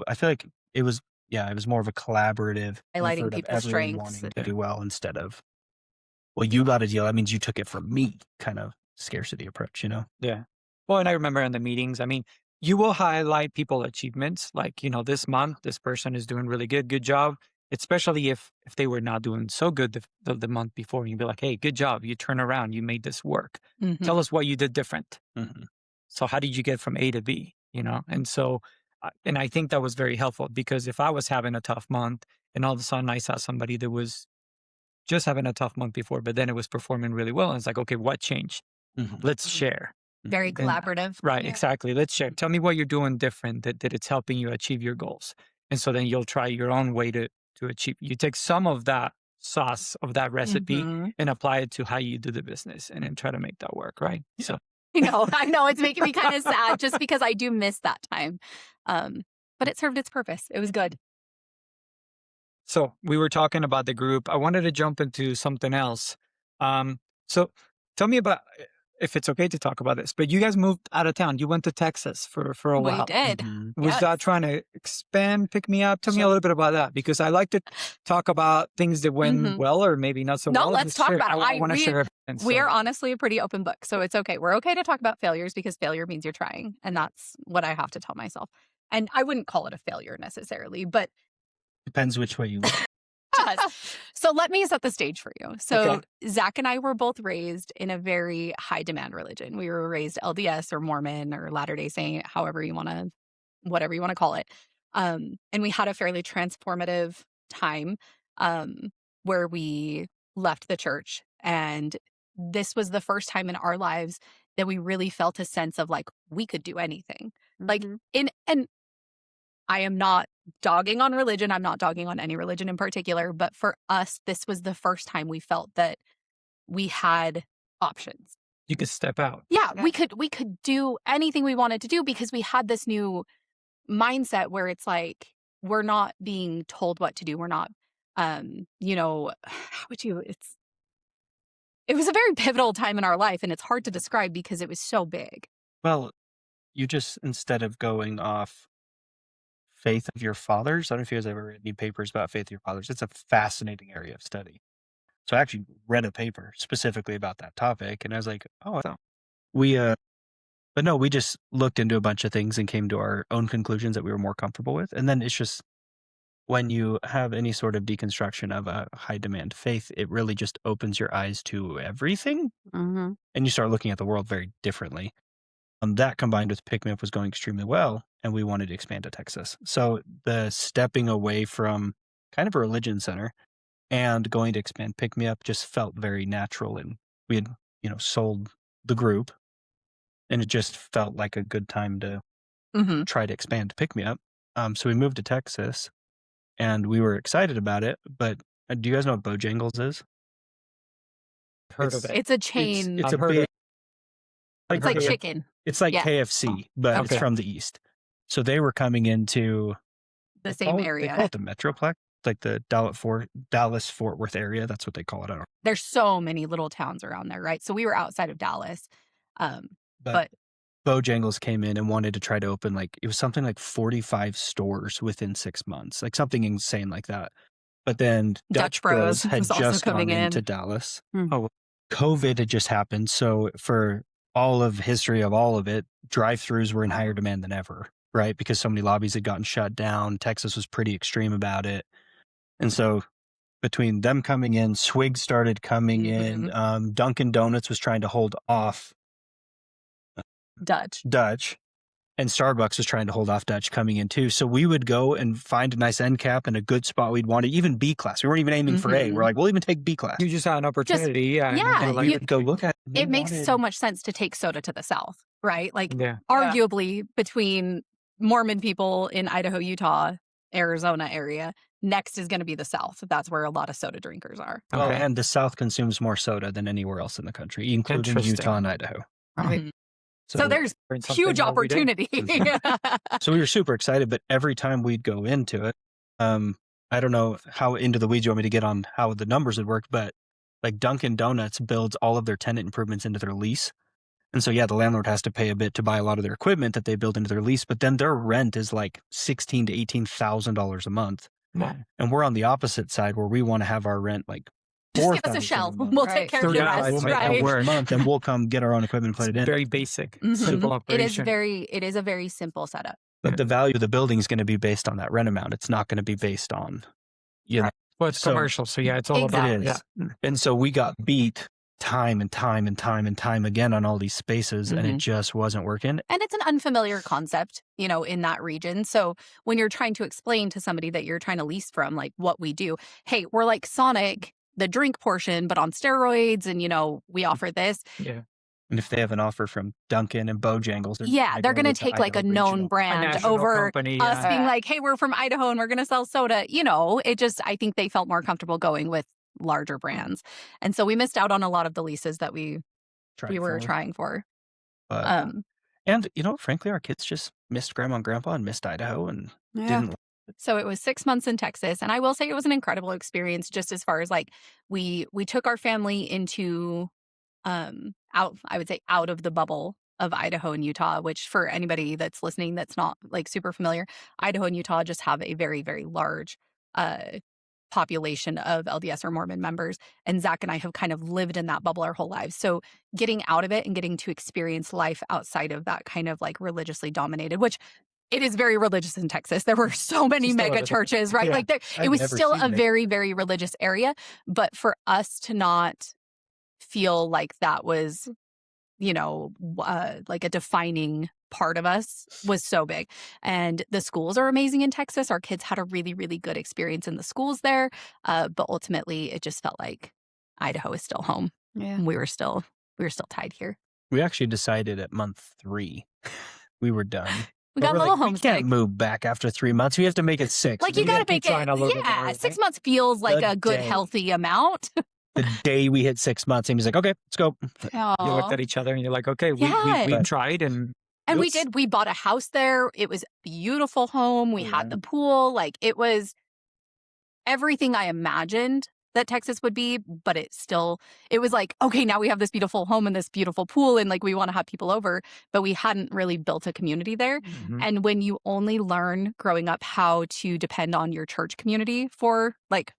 I feel like it was, it was more of a collaborative Highlighting effort of people's everyone strengths. wanting to do well instead of, well, you got a deal. That means you took it from me kind of scarcity approach, Yeah. Well, and I remember in the meetings, I mean, you will highlight people achievements like, this month, this person is doing really good, good job. Especially if they were not doing so good the month before, you'd be like, hey, good job. You turn around, you made this work. Mhm. Tell us what you did different. Mhm. So how did you get from A to B, And so, and I think that was very helpful because if I was having a tough month and all of a sudden I saw somebody that was just having a tough month before, but then it was performing really well. And it's like, okay, what changed? Mhm. Let's Mhm. share. Very Mhm. collaborative. Right, Yeah. exactly. Let's share. Tell me what you're doing different that it's helping you achieve your goals. And so then you'll try your own way to achieve. You take some of that sauce of that recipe Mhm. and apply it to how you do the business and then try to make that work, right? So I know, it's making me kind of sad just because I do miss that time. But it served its purpose. It was good. so we were talking about the group. I wanted to jump into something else. So tell me about if it's okay to talk about this, but you guys moved out of town. You went to Texas for a We while. did. Mhm. Was Yes. that trying to expand, pick me up? Tell me a So- little bit about that because I like to talk about things that went Mhm. well or maybe not so No, well. let's Just talk share. about it. I want to share. We are honestly a pretty open book, so it's okay. We're okay to talk about failures because failure means you're trying, and that's what I have to tell myself. And I wouldn't call it a failure necessarily, but Depends which way you look. so let me set the stage for you. So Okay. Zach and I were both raised in a very high demand religion. We were raised LDS or Mormon or Latter-day Saint, whatever you want to call it. And we had a fairly transformative time where we left the church. And this was the first time in our lives that we really felt a sense of like we could do anything. Like Mhm. and I am not dogging on religion. I'm not dogging on any religion in particular. But for us, this was the first time we felt that we had options. You could step out. Yeah, Yeah. we could do anything we wanted to do because we had this new mindset where it's like we're not being told what to do. We're not how would you it was a very pivotal time in our life and it's hard to describe because it was so big. Well, you just, instead of going off faith of your fathers, I don't know if you guys ever read any papers about faith of your fathers. It's a fascinating area of study. So I actually read a paper specifically about that topic, and I was like, oh, we, but no, we just looked into a bunch of things and came to our own conclusions that we were more comfortable with. And then it's just when you have any sort of deconstruction of a high demand faith, it really just opens your eyes to everything, Mm-hmm. and you start looking at the world very differently. That combined with Pick Me Up was going extremely well, and we wanted to expand to Texas. So the stepping away from kind of a religion center and going to expand Pick Me Up just felt very natural. And we had, sold the group, and it just felt like a good time to Mm-hmm. try to expand Pick Me Up. So we moved to Texas, and we were excited about it. But do you guys know what Bojangles is? Heard of it. It's a chain. It's I've a heard of big. it. It's like heard of it. chicken. It's like Yeah. KFC, but it's Okay. from the East. So they were coming into The they same call it- They area. call it the Metroplex, like the Dallas Fort Worth area. That's what they call it. I don't know. There's so many little towns around there, right? So we were outside of Dallas. But Bojangles came in and wanted to try to open it was something like 45 stores within 6 months, like something insane like that. But then Dutch Bros had was also just coming gone in. into Dallas. Oh, COVID had just happened. So for all of history of all of it, drive-throughs were in higher demand than ever, right? Because so many lobbies had gotten shut down. Texas was pretty extreme about it. And so between them coming in, Swig started coming in, Dunkin' Donuts was trying to hold off Dutch. and Starbucks was trying to hold off Dutch coming in too. So we would go and find a nice end cap and a good spot we'd want to, even B class. We weren't even aiming for A. We're like, we'll even take B class. you just had an opportunity. yeah, and We would go look at It makes so much sense to take soda to the south, right? Like Yeah. arguably between Mormon people in Idaho, Utah, Arizona area, next is going to be the south. That's where a lot of soda drinkers are. Well, Okay. and the South consumes more soda than anywhere else in the country, including Interesting. Utah and Idaho. Mhm. So there's Learn something huge every day. opportunity. So we were super excited, but every time we'd go into it, I don't know how into the weeds you want me to get on how the numbers would work, but like Dunkin' Donuts builds all of their tenant improvements into their lease. And so, yeah, the landlord has to pay a bit to buy a lot of their equipment that they build into their lease, but then their rent is like $16,000 to $18,000 a month. Wow. And we're on the opposite side where we want to have our rent like Just give us a $4,000 shell. month. We'll Right. take care of the 35 rest, will make that right? work. month, and we'll come get our own equipment and put it in. Very basic, Mhm. simple It is operation. it is a very simple setup. But the value of the building is going to be based on that rent amount. It's not going to be based on, you know. Well, it's So- commercial, so yeah, it's all Exactly. about It is. And so we got beat time and time again on all these spaces, and it just wasn't working. And it's an unfamiliar concept, in that region. So when you're trying to explain to somebody that you're trying to lease from, like what we do, hey, we're like Sonic, the drink portion, but on steroids, and we offer this. Yeah. And if they have an offer from Dunkin' and Bojangles, They're going to take like a known A brand national over company. us Yeah. being like, hey, we're from Idaho and we're going to sell soda. I think they felt more comfortable going with larger brands. And so we missed out on a lot of the leases that we were trying for. But, and, frankly, our kids just missed grandma and grandpa and missed Idaho and didn't. So it was 6 months in Texas. And I will say it was an incredible experience just as far as like we took our family into out of the bubble of Idaho and Utah, which for anybody that's listening that's not like super familiar, Idaho and Utah just have a very, very large population of LDS or Mormon members. And Zach and I have kind of lived in that bubble our whole lives. So getting out of it and getting to experience life outside of that kind of like religiously dominated, which it is very religious in Texas. There were so many Still mega is. churches, right? Yeah. Like I've it was never still seen a it. very, very religious area. But for us to not feel like that was, like a defining part of us was so big. And the schools are amazing in Texas. Our kids had a really, really good experience in the schools there. But ultimately, it just felt like Idaho is still home. Yeah. And we were still tied here. We actually decided at month 3 we were done. We But got a we're little like, we homesick. can't move back after 3 months. We have to make it 6. Like you We got have to to make try it. a little bit more, Yeah, right? 6 months feels like The a good, day. healthy amount. The day we hit 6 months, Amy's like, okay, let's go. You looked at each other and you're like, okay, we Yeah. tried and And we Oops. did. We bought a house there. It was a beautiful home. We had the pool. Like it was everything I imagined that Texas would be, but it was like, okay, now we have this beautiful home and this beautiful pool and like we want to have people over, but we hadn't really built a community there. And when you only learn growing up how to depend on your church community for like,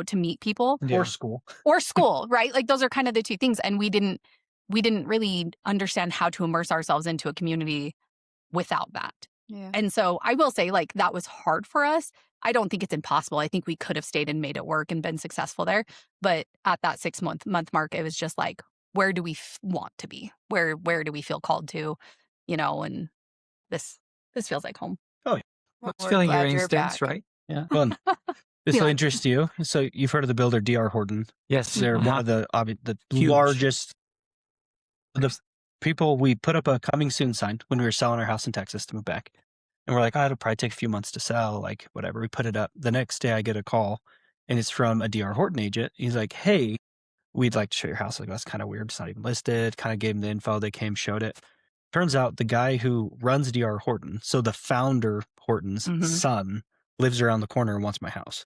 to meet people Or school. or school, right? Like those are kind of the two things. And we didn't really understand how to immerse ourselves into a community without that. Yeah. And so I will say like that was hard for us. I don't think it's impossible. I think we could have stayed and made it work and been successful there. But at that 6 month mark, it was just like, where do we want to be? Where do we feel called to? And this feels like home. it's We're feeling your glad you're instincts, back. right? Yeah. Well, this will Yeah. interest you. So you've heard of the builder D.R. Horton. Yes. They're one Uh-huh. of the Huge. largest. The people, we put up a coming soon sign when we were selling our house in Texas to move back. And we're like, oh, it'll probably take a few months to sell, like whatever. We put it up. The next day I get a call and it's from a DR Horton agent. He's like, hey, we'd like to show your house. Like, that's kind of weird. It's not even listed. Kind of gave him the info. They came, showed it. Turns out the guy who runs DR Horton, so the founder Horton's son, lives around the corner and wants my house.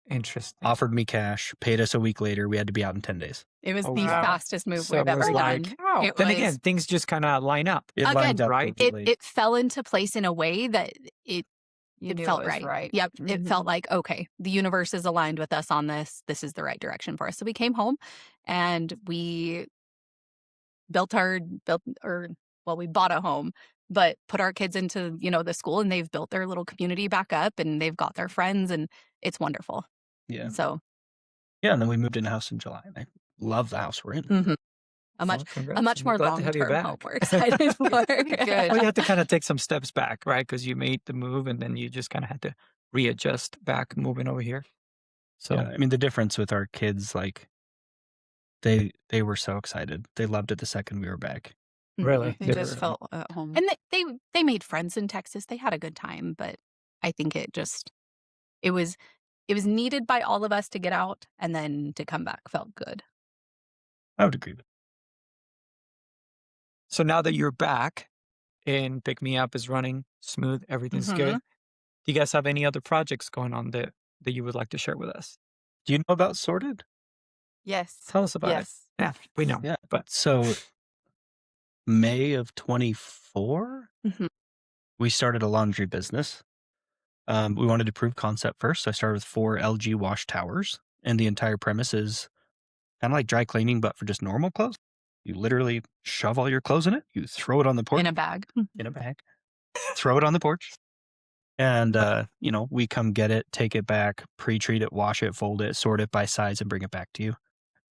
Interesting. Offered me cash, paid us a week later. We had to be out in 10 days. It was Oh, the wow. fastest move So we've it ever was done. like- It Then was- again, things just kind of line up. It Again, lined up right? perfectly. it fell into place in a way that it You knew felt it was right. Yep. It Mhm. felt like, okay, the universe is aligned with us on this. This is the right direction for us. So we came home and we we bought a home, but put our kids into, the school, and they've built their little community back up and they've got their friends, and it's wonderful. Yeah. So Yeah. And then we moved in a house in July. And I love the house we're in. a much congrats. more Glad to have you long-term home back. we're excited for. Good. Well, you had to kind of take some steps back, right? Because you made the move and then you just kind of had to readjust back moving over here. So Yeah, I mean, the difference with our kids, like, they were so excited. They loved it the second we were back. really, They they just were- felt at home. And they made friends in Texas. They had a good time, but I think it was needed by all of us to get out, and then to come back felt good. I would agree with So now that you're back and Pick Me Up is running smooth, everything's good. Do you guys have any other projects going on that you would like to share with us? Do you know about Sorted? Yes. Tell us about it. Yes. Yeah, we know. Yeah. But So May of 24, Mhm. we started a laundry business. We wanted to prove concept first. So I started with 4 LG wash towers, and the entire premise is kind of like dry cleaning, but for just normal clothes. You literally shove all your clothes in it. You throw it on the porch In a bag. in a bag, throw it on the porch. And, we come get it, take it back, pre-treat it, wash it, fold it, sort it by size, and bring it back to you.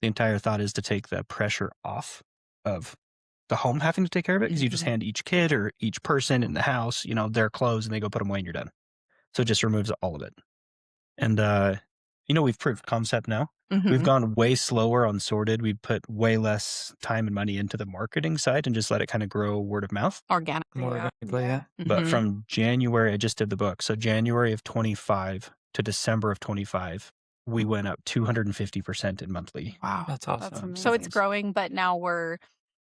The entire thought is to take the pressure off of the home having to take care of it, because you just hand each kid or each person in the house, their clothes, and they go put them away and you're done. So it just removes all of it. And, we've proved concept now. We've gone way slower on Sorted. We put way less time and money into the marketing side and just let it kind of grow word of mouth. Organically. more organically, yeah. But Mhm. from January, I just did the book. So January of 25 to December of 25, we went up 250% in monthly. Wow, that's awesome. That's amazing. So it's growing, but now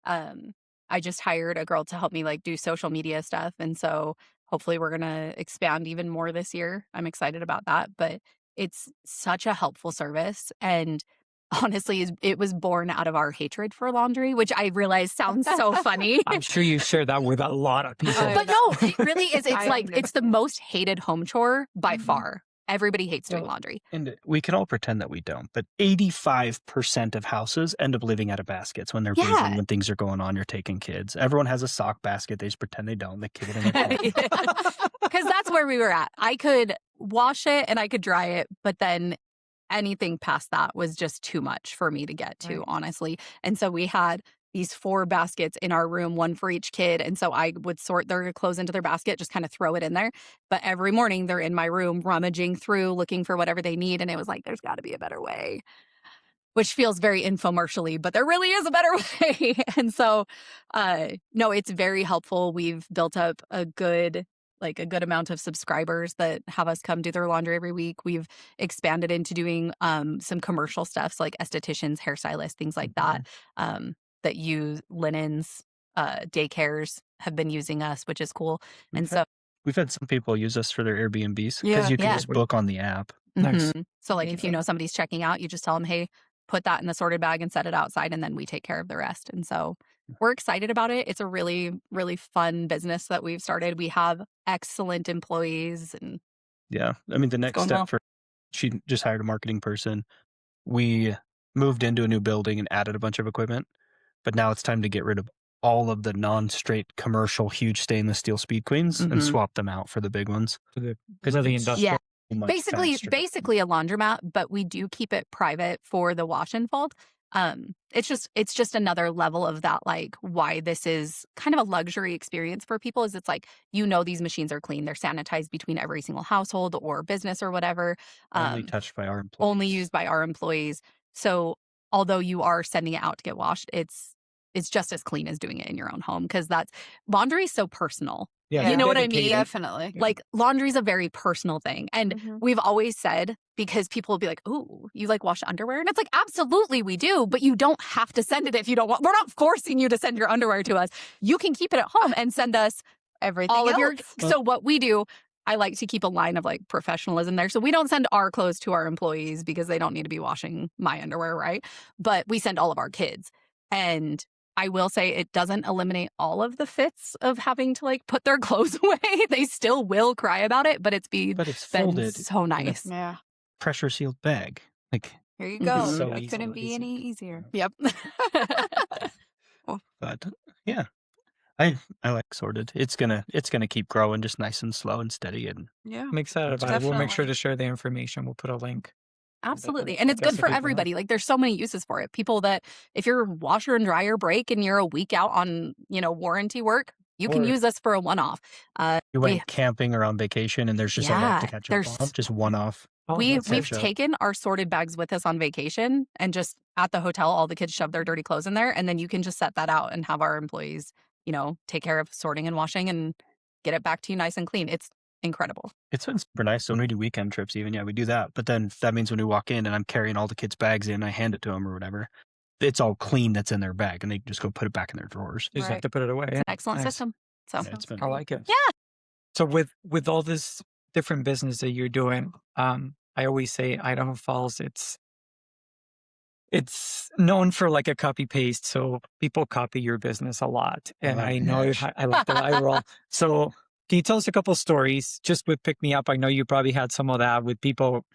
I just hired a girl to help me do social media stuff. And so hopefully we're going to expand even more this year. I'm excited about that, but it's such a helpful service. And honestly, it was born out of our hatred for laundry, which I realize sounds so funny. I'm sure you share that with a lot of people. But no, it really is. It's I like, it's the most hated home chore by Mhm. far. Everybody hates doing Well, laundry. And we can all pretend that we don't, but 85% of houses end up living out of baskets when they're busy, Yeah. when things are going on, you're taking kids. Everyone has a sock basket. They just pretend they don't. They kick it in the corner. Because that's where we were at. I could wash it and I could dry it, but then anything past that was just too much for me to get to, Right. honestly. And so we had these 4 baskets in our room, one for each kid. And so I would sort their clothes into their basket, just kind of throw it in there. But every morning they're in my room rummaging through, looking for whatever they need. And it was like, there's got to be a better way, which feels very infomercially, but there really is a better way. And so, no, it's very helpful. We've built up a good amount of subscribers that have us come do their laundry every week. We've expanded into doing some commercial stuff, so like estheticians, hairstylists, things like that, that use linens. Daycares have been using us, which is cool. And so, We've had some people use us for their Airbnbs because Yeah. you can Yeah. just book on the app. Nice. So like if you know somebody's checking out, you just tell them, hey, put that in the sorted bag and set it outside, and then we take care of the rest. And so we're excited about it. It's a really, really fun business that we've started. We have excellent employees, and Yeah. I mean, the next going step well. for she just hired a marketing person. We moved into a new building and added a bunch of equipment, but now it's time to get rid of all of the non-straight commercial huge stainless steel Speed Queens and Mhm. swap them out for the big ones. Because of the It's industrial. Yeah. much basically faster. a laundromat, but we do keep it private for the wash and fold. It's just another level of that, like why this is kind of a luxury experience for people, is it's like, these machines are clean. They're sanitized between every single household or business or whatever. Only touched by our employees. Only used by our employees. So although you are sending it out to get washed, it's just as clean as doing it in your own home, because laundry is so personal. Yeah, You know what I mean? dedicated. Definitely. Like laundry's a very personal thing. And Mhm. we've always said, because people will be like, "Ooh, you like wash underwear?" And it's like, absolutely we do, but you don't have to send it if you don't want. We're not forcing you to send your underwear to us. You can keep it at home and send us Everything all of else. your. So what we do, I like to keep a line of like professionalism there. So we don't send our clothes to our employees because they don't need to be washing my underwear, right? But we send all of our kids. And I will say it doesn't eliminate all of the fits of having to like put their clothes away. They still will cry about it, but it's been folded so in a nice. Yeah. pressure sealed bag. Like, Here you Mhm. go. So It easy, couldn't be easy. any easier. Yep. but yeah, I like sorted. It's gonna keep growing, just nice and slow and steady. And Yeah. I'm excited about it. We'll make sure Definitely. to share the information. We'll put a link. Absolutely. And it's good Just so for people know. everybody. Like there's so many uses for it. People that if your washer and dryer break and you're a week out on, warranty work, you can Or- use us for a one-off. you we- went camping or on vacation, and there's just a lot Yeah, to catch up there's- on. Just one off. Oh, we've that's it. taken our sorted bags with us on vacation and just at the hotel, all the kids shove their dirty clothes in there. And then you can just set that out and have our employees, take care of sorting and washing and get it back to you nice and clean. It's incredible. It's been super nice. So when we do weekend trips, even, yeah, we do that. But then that means when we walk in and I'm carrying all the kids' bags in, I hand it to them or whatever, it's all clean that's in their bag, and they just go put it back in their drawers. You just have Right. to put it away. It's an excellent Nice. system. So Yeah, it's been I like it. Yeah. So with all this different business that you're doing, I always say Idaho Falls, it's known for like a copy paste. So people copy your business a lot. And Wow. I know I like the eye roll. So can you tell us a couple stories just with Pick Me Up? I know you probably had some of that with people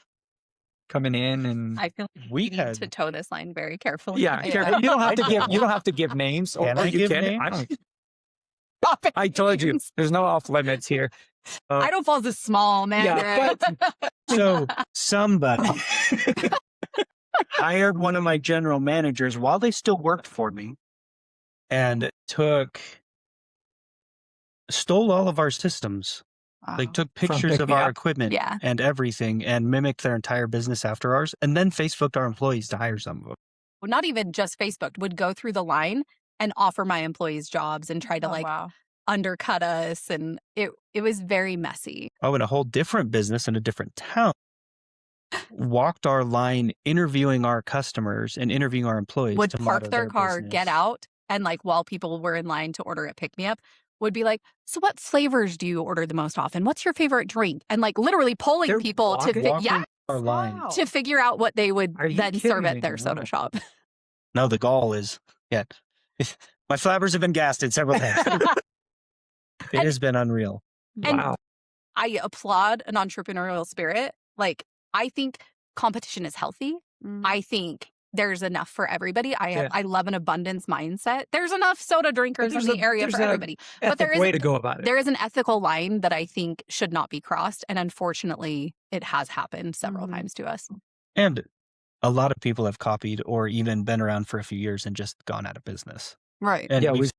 coming in and I feel like We we need had- to toe this line very carefully. yeah, Yeah. careful. You don't have to give names. Can I you give can. names? I don't. I told you, there's no off limits here. Idaho Falls is small, man. Yeah, So somebody hired one of my general managers while they still worked for me and stole all of our systems. Like Wow. took From pictures Pick of Me our Up? equipment Yeah. and everything and mimicked their entire business after ours, and then Facebooked our employees to hire some of them. Well, not even just Facebook, would go through the line and offer my employees jobs and try to wow. undercut us. And it was very messy. Oh, and a whole different business in a different town walked our line interviewing our customers and interviewing our employees. Would to park model their car, business. get out, and while people were in line to order at Pick Me Up, would be like, "So what flavors do you order the most often? What's your favorite drink?" And literally polling They're people walking our line. Wow. to figure out what they would Are you then kidding serve me? at their soda No. shop. No, the gall is, yeah. My flabbers have been gasted several times. It And- has been unreal. And Wow. I applaud an entrepreneurial spirit. I think competition is healthy. Mm. I think there's enough for everybody. Yeah. I love an abundance mindset. There's enough soda drinkers in there's the area there's for a everybody. But there ethic is way to go about it. There is an ethical line that I think should not be crossed. And unfortunately, it has happened several Mhm. times to us. And a lot of people have copied or even been around for a few years and just gone out of business. Right. And Yeah, we've-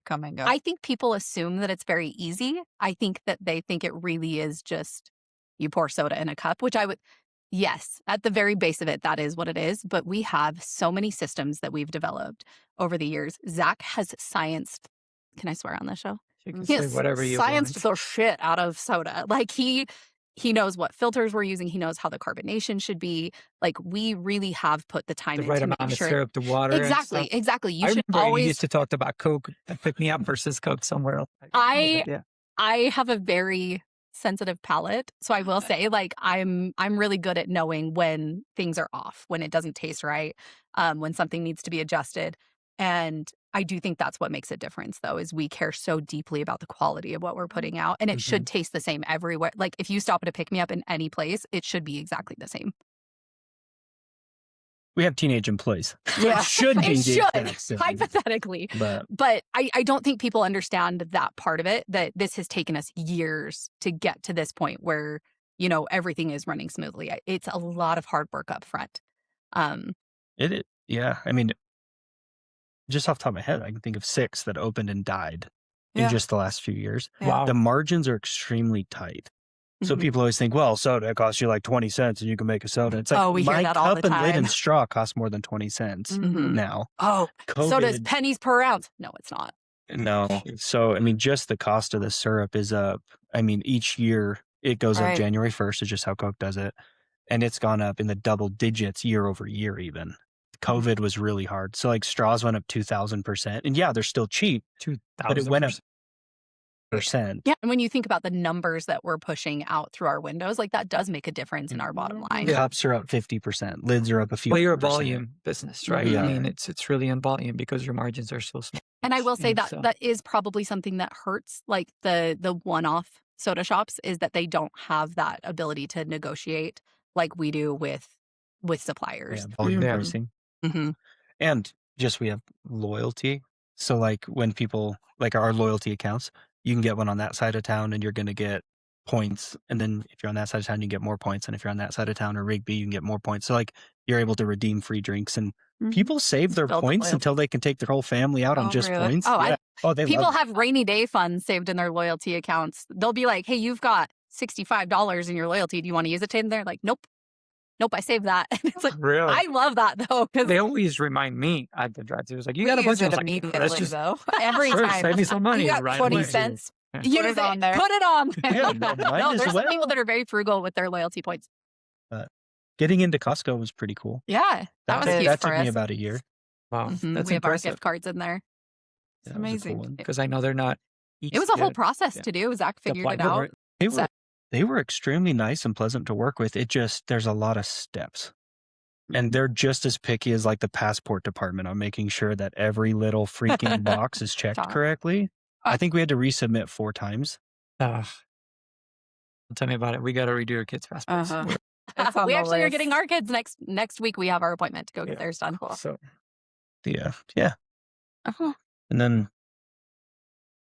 Come and go. I think people assume that it's very easy. I think that they think it really is just you pour soda in a cup, which yes, at the very base of it, that is what it is. But we have so many systems that we've developed over the years. Zach has scienced, can I swear on this show? You can He say has whatever you scienced want. the shit out of soda. He knows what filters we're using. He knows how the carbonation should be. We really have put the time The in right to amount make of sure. syrup, the water. and Exactly, stuff. exactly. You I should remember you always. used to talk about Coke and Pick Me Up versus Coke somewhere else. I have a very sensitive palate, so I will say, I'm really good at knowing when things are off, when it doesn't taste right, when something needs to be adjusted, and I do think that's what makes a difference, though, is we care so deeply about the quality of what we're putting out, and it should taste the same everywhere. If you stop at a Pick Me Up in any place, it should be exactly the same. we have teenage employees. Yeah. It should be It the should, exact same. hypothetically. But I don't think people understand that part of it, that this has taken us years to get to this point where, everything is running smoothly. It's a lot of hard work up front. yeah, I mean, just off the top of my head, I can think of 6 that opened and died Yeah. in just the last few years. Yeah. Wow. The margins are extremely tight. So Mhm. people always think, well, soda costs you like 20 cents and you can make a soda. It's like, Oh, we hear my that all cup the and lid and time. straw cost more than 20 cents Mhm. now. Oh, soda's COVID, pennies per ounce. No, it's not. No. So, I mean, just the cost of the syrup is up. I mean, each year it goes up Right. January 1st, is just how Coke does it. And it's gone up in the double digits year over year, even. COVID was really hard. So, like, straws went up 2,000%. And yeah, they're still cheap, but it went up 2,000%. Yeah. And when you think about the numbers that we're pushing out through our windows, like that does make a difference in our bottom line. Cups are up 50%. Lids are up a few. Well, you're a percent. volume business, right? Yeah. I mean, it's really in volume because your margins are so small. And I will say And that so- that is probably something that hurts like the one-off soda shops is that they don't have that ability to negotiate like we do with suppliers. Yeah, volume Yeah. pricing. hmm And just we have loyalty. So like when people like our loyalty accounts, you can get one on that side of town and you're going to get points. And then if you're on that side of town, you get more points. And if you're on that side of town or Rigby, you can get more points. So like you're able to redeem free drinks and people save their Build points loyalty. until they can take their whole family out on Oh, just really? points. Oh, yeah. They People love it. have rainy day funds saved in their loyalty accounts. They'll be like, "Hey, you've got $65 in your loyalty. Do you want to use it?" And they're like, "Nope, I saved that." And it's like, Really? I love that though because They always remind me at the drive-thru. It's like, you We got a use bunch of it like, immediately, let's just though. Every sure, time. save me some money. you got right 20 away. cents. Yeah. Use Put it on there. Put it on there. Yeah, no, mine No, as there's some well. people that are very frugal with their loyalty points. Getting into Costco was pretty cool. Yeah, that was That huge That for took me us. about a year. Wow, Mhm. that's We have our impressive. gift cards in there. Yeah, It's that was a amazing. cool one. Because I know they're not. It was a whole process Yeah. to do. Zach figured it Apply for out. it. They So- were they were extremely nice and pleasant to work with. It just there's a lot of steps. And they're just as picky as like the passport department on making sure that every little freaking box is checked Stop. correctly. I think we had to resubmit 4 times. Ugh. Tell me about it. We got to redo your kids' passports. Uh-huh. It's on We the actually are list. getting our kids next week. We have our appointment to go Yeah. get theirs done. So, Yeah. Uh-huh. And then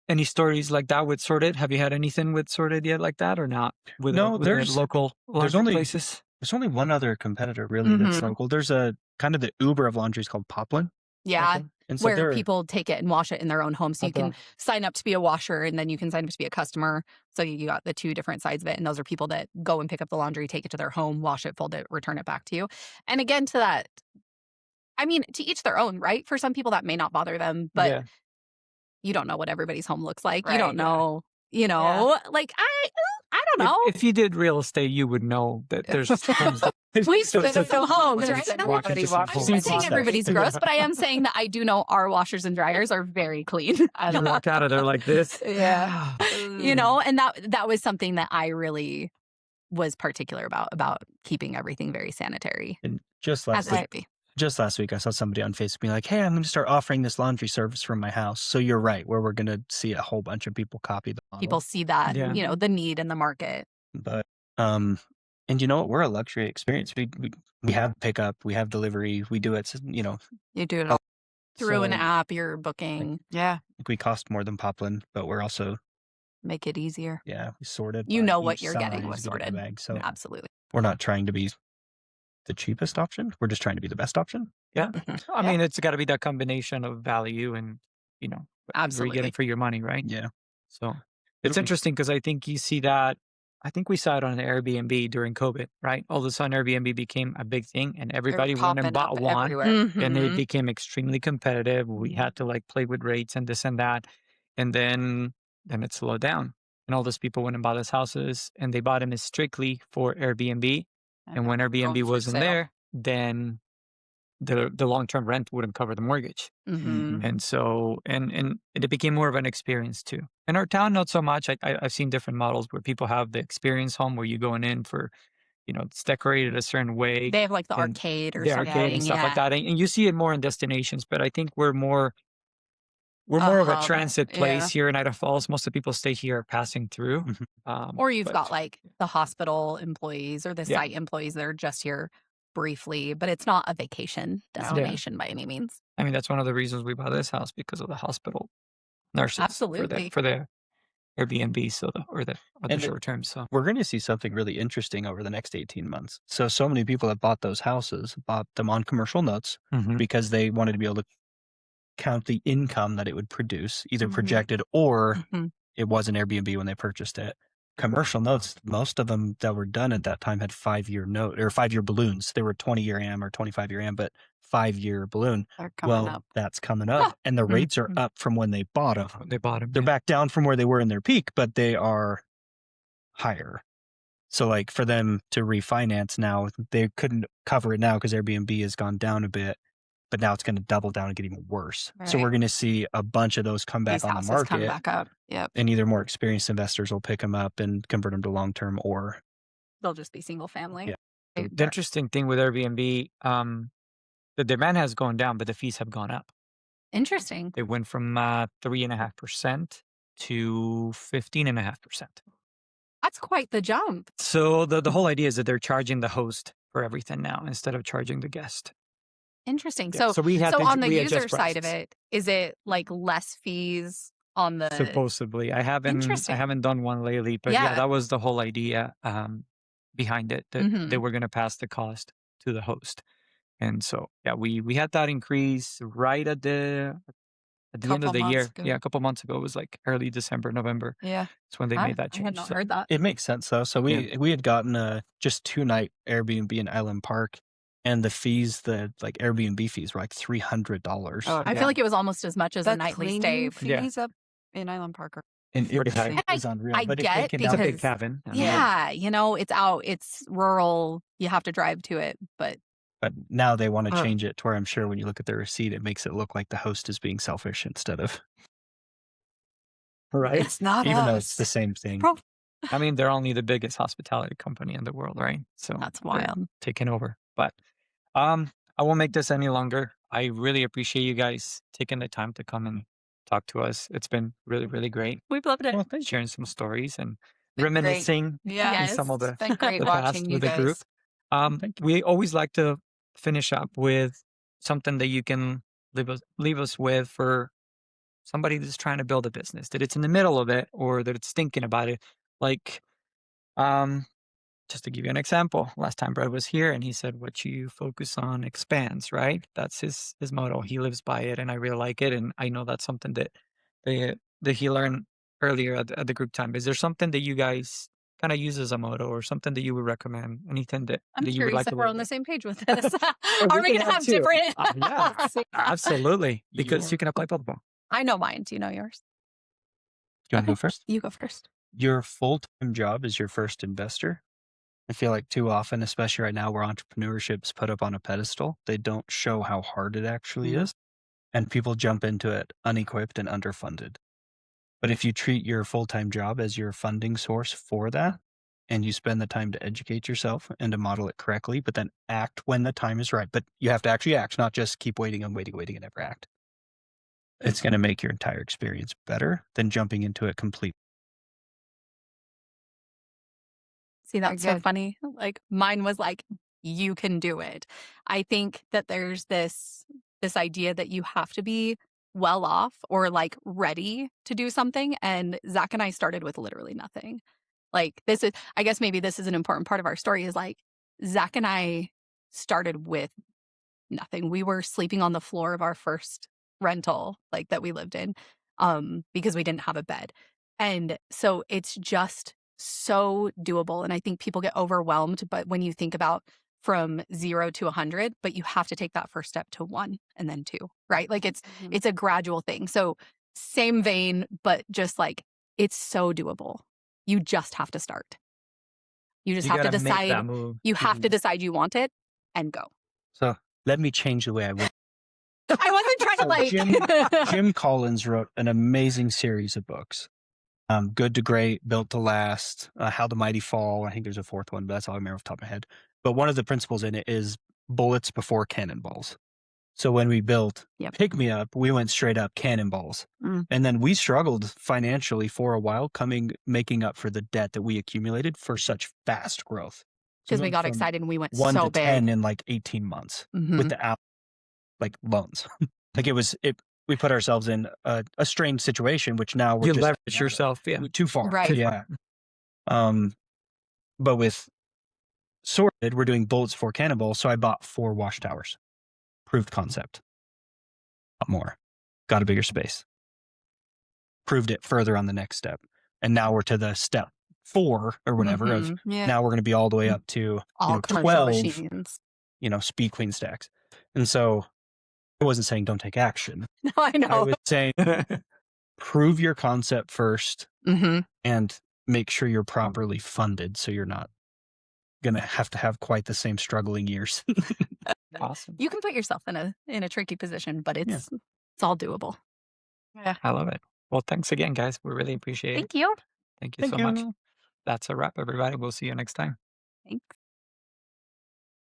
any stories like that with Sorted? Have you had anything with Sorted yet like that or not? With No, with the there's- local laundry only- places. there's only one other competitor really that's Mhm. local. There's a kind of the Uber of laundry is called Poplin. Yeah, And so where they're people take it and wash it in their own home. So you can sign up to be a washer and then you can sign up to be a customer. So you got the 2 different sides of it. And those are people that go and pick up the laundry, take it to their home, wash it, fold it, return it back to you. And again, to that, I mean, to each their own, right? For some people that may not bother them, but yeah. you don't know what everybody's home looks like. You Right, don't yeah. know, like I don't know. If you did real estate, you would know that there's homes that- We've So- been so- to some homes, right? Just No, walk everybody into some walks I'm homes. not saying Homes. everybody's gross, but I am saying that I do know our washers and dryers are very clean. You walk out of there like this. Yeah. And that was something that I really was particular about keeping everything very sanitary And just as last it week, should be. I saw somebody on Facebook being like, "Hey, I'm going to start offering this laundry service from my house." So you're right, where we're going to see a whole bunch of people copy the model. People see that, Yeah. the need in the market. But and you know what? We're a luxury experience. We have pickup, we have delivery, we do it. You do it all through an so, app. You're booking, Yeah. we cost more than Poplin, but we're also make it easier. we sorted. You by know what each you're getting size with to get the Sorted. bag. So Absolutely. we're not trying to be the cheapest option. We're just trying to be the best option. Yeah. I Yeah. mean, it's got to be that combination of value and, what you're Absolutely. getting for your money, right? Yeah. So It'll it's be- interesting because I think you see that. I think we saw it on Airbnb during COVID, right? All of a sudden, Airbnb became a big thing and They're everybody went popping and bought up one. everywhere. And it Mhm. became extremely competitive. We had to like play with rates and this and that. And then it slowed down. And all those people went and bought those houses and they bought them strictly for Airbnb. And when Airbnb going for wasn't sale. there, then the long-term rent wouldn't cover the mortgage. Mhm. And so, and it became more of an experience too. In our town, not so much. I've seen different models where people have the experience home where you're going in for, it's decorated a certain way. They have like the and arcade or the something. arcade and stuff like yeah. that. And you see it more in destinations, but I think we're more of a hub, transit place yeah. here in Idaho Falls. Most of the people stay here passing through. Mhm. Or you've But- got like the hospital employees or the Yeah. site employees that are just here briefly, but it's not a vacation destination by any means. I mean, that's one of the reasons we bought this house because of the hospital nurses. Absolutely. For the Airbnb, or the And short term. So We're going to see something really interesting over the next 18 months. So many people that bought those houses bought them on commercial notes because they wanted to be able to count the income that it would produce, either Mhm. projected or Mhm. it was an Airbnb when they purchased it. commercial notes, most of them that were done at that time had 5-year note or 5-year balloons. They were 20-year AM or 25-year AM, but 5-year balloon. They're coming Well, up. that's coming up, and the rates are up from when they bought them. They bought them. They're back down from where they were in their peak, but they are higher. So like for them to refinance now, they couldn't cover it now because Airbnb has gone down a bit, but now it's going to double down and get even worse. So we're Right. going to see a bunch of those come back These on the houses come market, back up. Yep. and either more experienced investors will pick them up and convert them to long-term, or They'll just be single family. Yeah. The interesting thing with Airbnb, the demand has gone down, but the fees have gone up. Interesting. They went from 3.5% to 15.5%. That's quite the jump. So the whole idea is that they're charging the host for everything now instead of charging the guest. Interesting. Yeah, So, we have so to on the readjust user side of prices. it, is it like less fees on the? Supposedly, I haven't done one lately, but yeah, Yeah. that was the whole idea behind it, that they Mhm. were going to pass the cost to the host. And so yeah, we had that increase right at the end Couple of the months year. ago. Yeah, a couple months ago. It was like early December, November. Yeah. That's when they made that I had change. not So heard that. it makes sense though. So Yeah. we had gotten a just 2-night Airbnb in Island Park, and the fees, the like Airbnb fees, were like $300. Oh, I Yeah. feel like it was almost as much as a the nightly cleaning stay. Yeah. fees up in Island Park are And Pretty high. it And is unreal. I But if get they can It's now, a big because cabin. I mean, yeah, it's out, it's rural. You have to drive to it, but but now they want to change it to where I'm sure when you look at their receipt, it makes it look like the host is being selfish instead of, right? It's not even us. though it's the same thing. I mean, they're only the biggest hospitality company in the world, right? So that's they're wild. taking over. But I won't make this any longer. I really appreciate you guys taking the time to come and talk to us. It's been really, really great We've loved it. Well, thank you. sharing some stories and Been great. reminiscing Yeah. in some of Yes. the It's been great the past watching you with the group. guys. Thank you. We always like to finish up with something that you can leave us with for somebody that's trying to build a business, that it's in the middle of it or that it's thinking about it. Like, just to give you an example, last time Brad was here and he said, what you focus on expands, right? That's his motto. He lives by it and I really like it. And I know that's something that he learned earlier at the group time. Is there something that you guys kind of use as a motto or something that you would recommend? Anything that I'm you would curious like if to we're leave on the with? same page with this. Or Are we we can going to have two. different? Yeah, absolutely. Because Your- you can apply both of them. I know mine. Do you know yours? Do you want to Okay. go first? You go first. Your full-time job is your first investor. I feel like too often, especially right now where entrepreneurship's put up on a pedestal, they don't show how hard it actually Mhm. is. And people jump into it unequipped and underfunded. But if you treat your full-time job as your funding source for that, and you spend the time to educate yourself and to model it correctly, but then act when the time is right. But you have to actually act, not just keep waiting and waiting and never act. It's going to make your entire experience better than jumping into it completely. See, Very that's so good. funny. Like mine was like, you can do it. I think that there's this idea that you have to be well off or like ready to do something. And Zach and I started with literally nothing. Like this is, I guess maybe this is an important part of our story is like Zach and I started with nothing. We were sleeping on the floor of our first rental, like that we lived in, because we didn't have a bed. And so it's just so doable. And I think people get overwhelmed, but when you think about from 0 to 100, but you have to take that first step to 1 and then 2, right? Like Mhm. it's a gradual thing. So same vein, but just like it's so doable. You just have to start. You just You have to gotta make that decide. move. You have to decide you want it and go. So let me change the way I would. I wasn't trying to So like Jim Collins wrote an amazing series of books. Good to Great, Built to Last, How the Mighty Fall. I think there's a fourth one, but that's all I remember off the top of my head. But one of the principles in it is bullets before cannonballs. So when we built Yep. Pick Me Up, we went straight up cannonballs. Mm. And then we struggled financially for a while, making up for the debt that we accumulated for such fast growth. because we went got from excited and we went 1 so to big. 10 in like 18 months Mhm. without like loans. Like we put ourselves in a strange situation, which now we're You just leverage yourself. Yeah. too far. Right. Yeah. But with Sorted, we're doing bullets for cannonballs. So I bought 4 watchtowers. Proved concept. Got more. Got a bigger space. Proved it further on the next step. And now we're to the step 4 or whatever of Mhm. Yeah. now we're going to be all the way up to All commercial 12 machines. speed queen stacks. And so I wasn't saying don't take action. No, I I know. was saying prove your concept first hmm and make sure you're properly funded so you're not going to have quite the same struggling years. Awesome. You can put yourself in a tricky position, but Yeah. it's all doable. Yeah. I love it. Well, thanks again, guys. We really appreciate it. Thank you. Thank you Thank so much. you. That's a wrap, everybody. We'll see you next time. Thanks.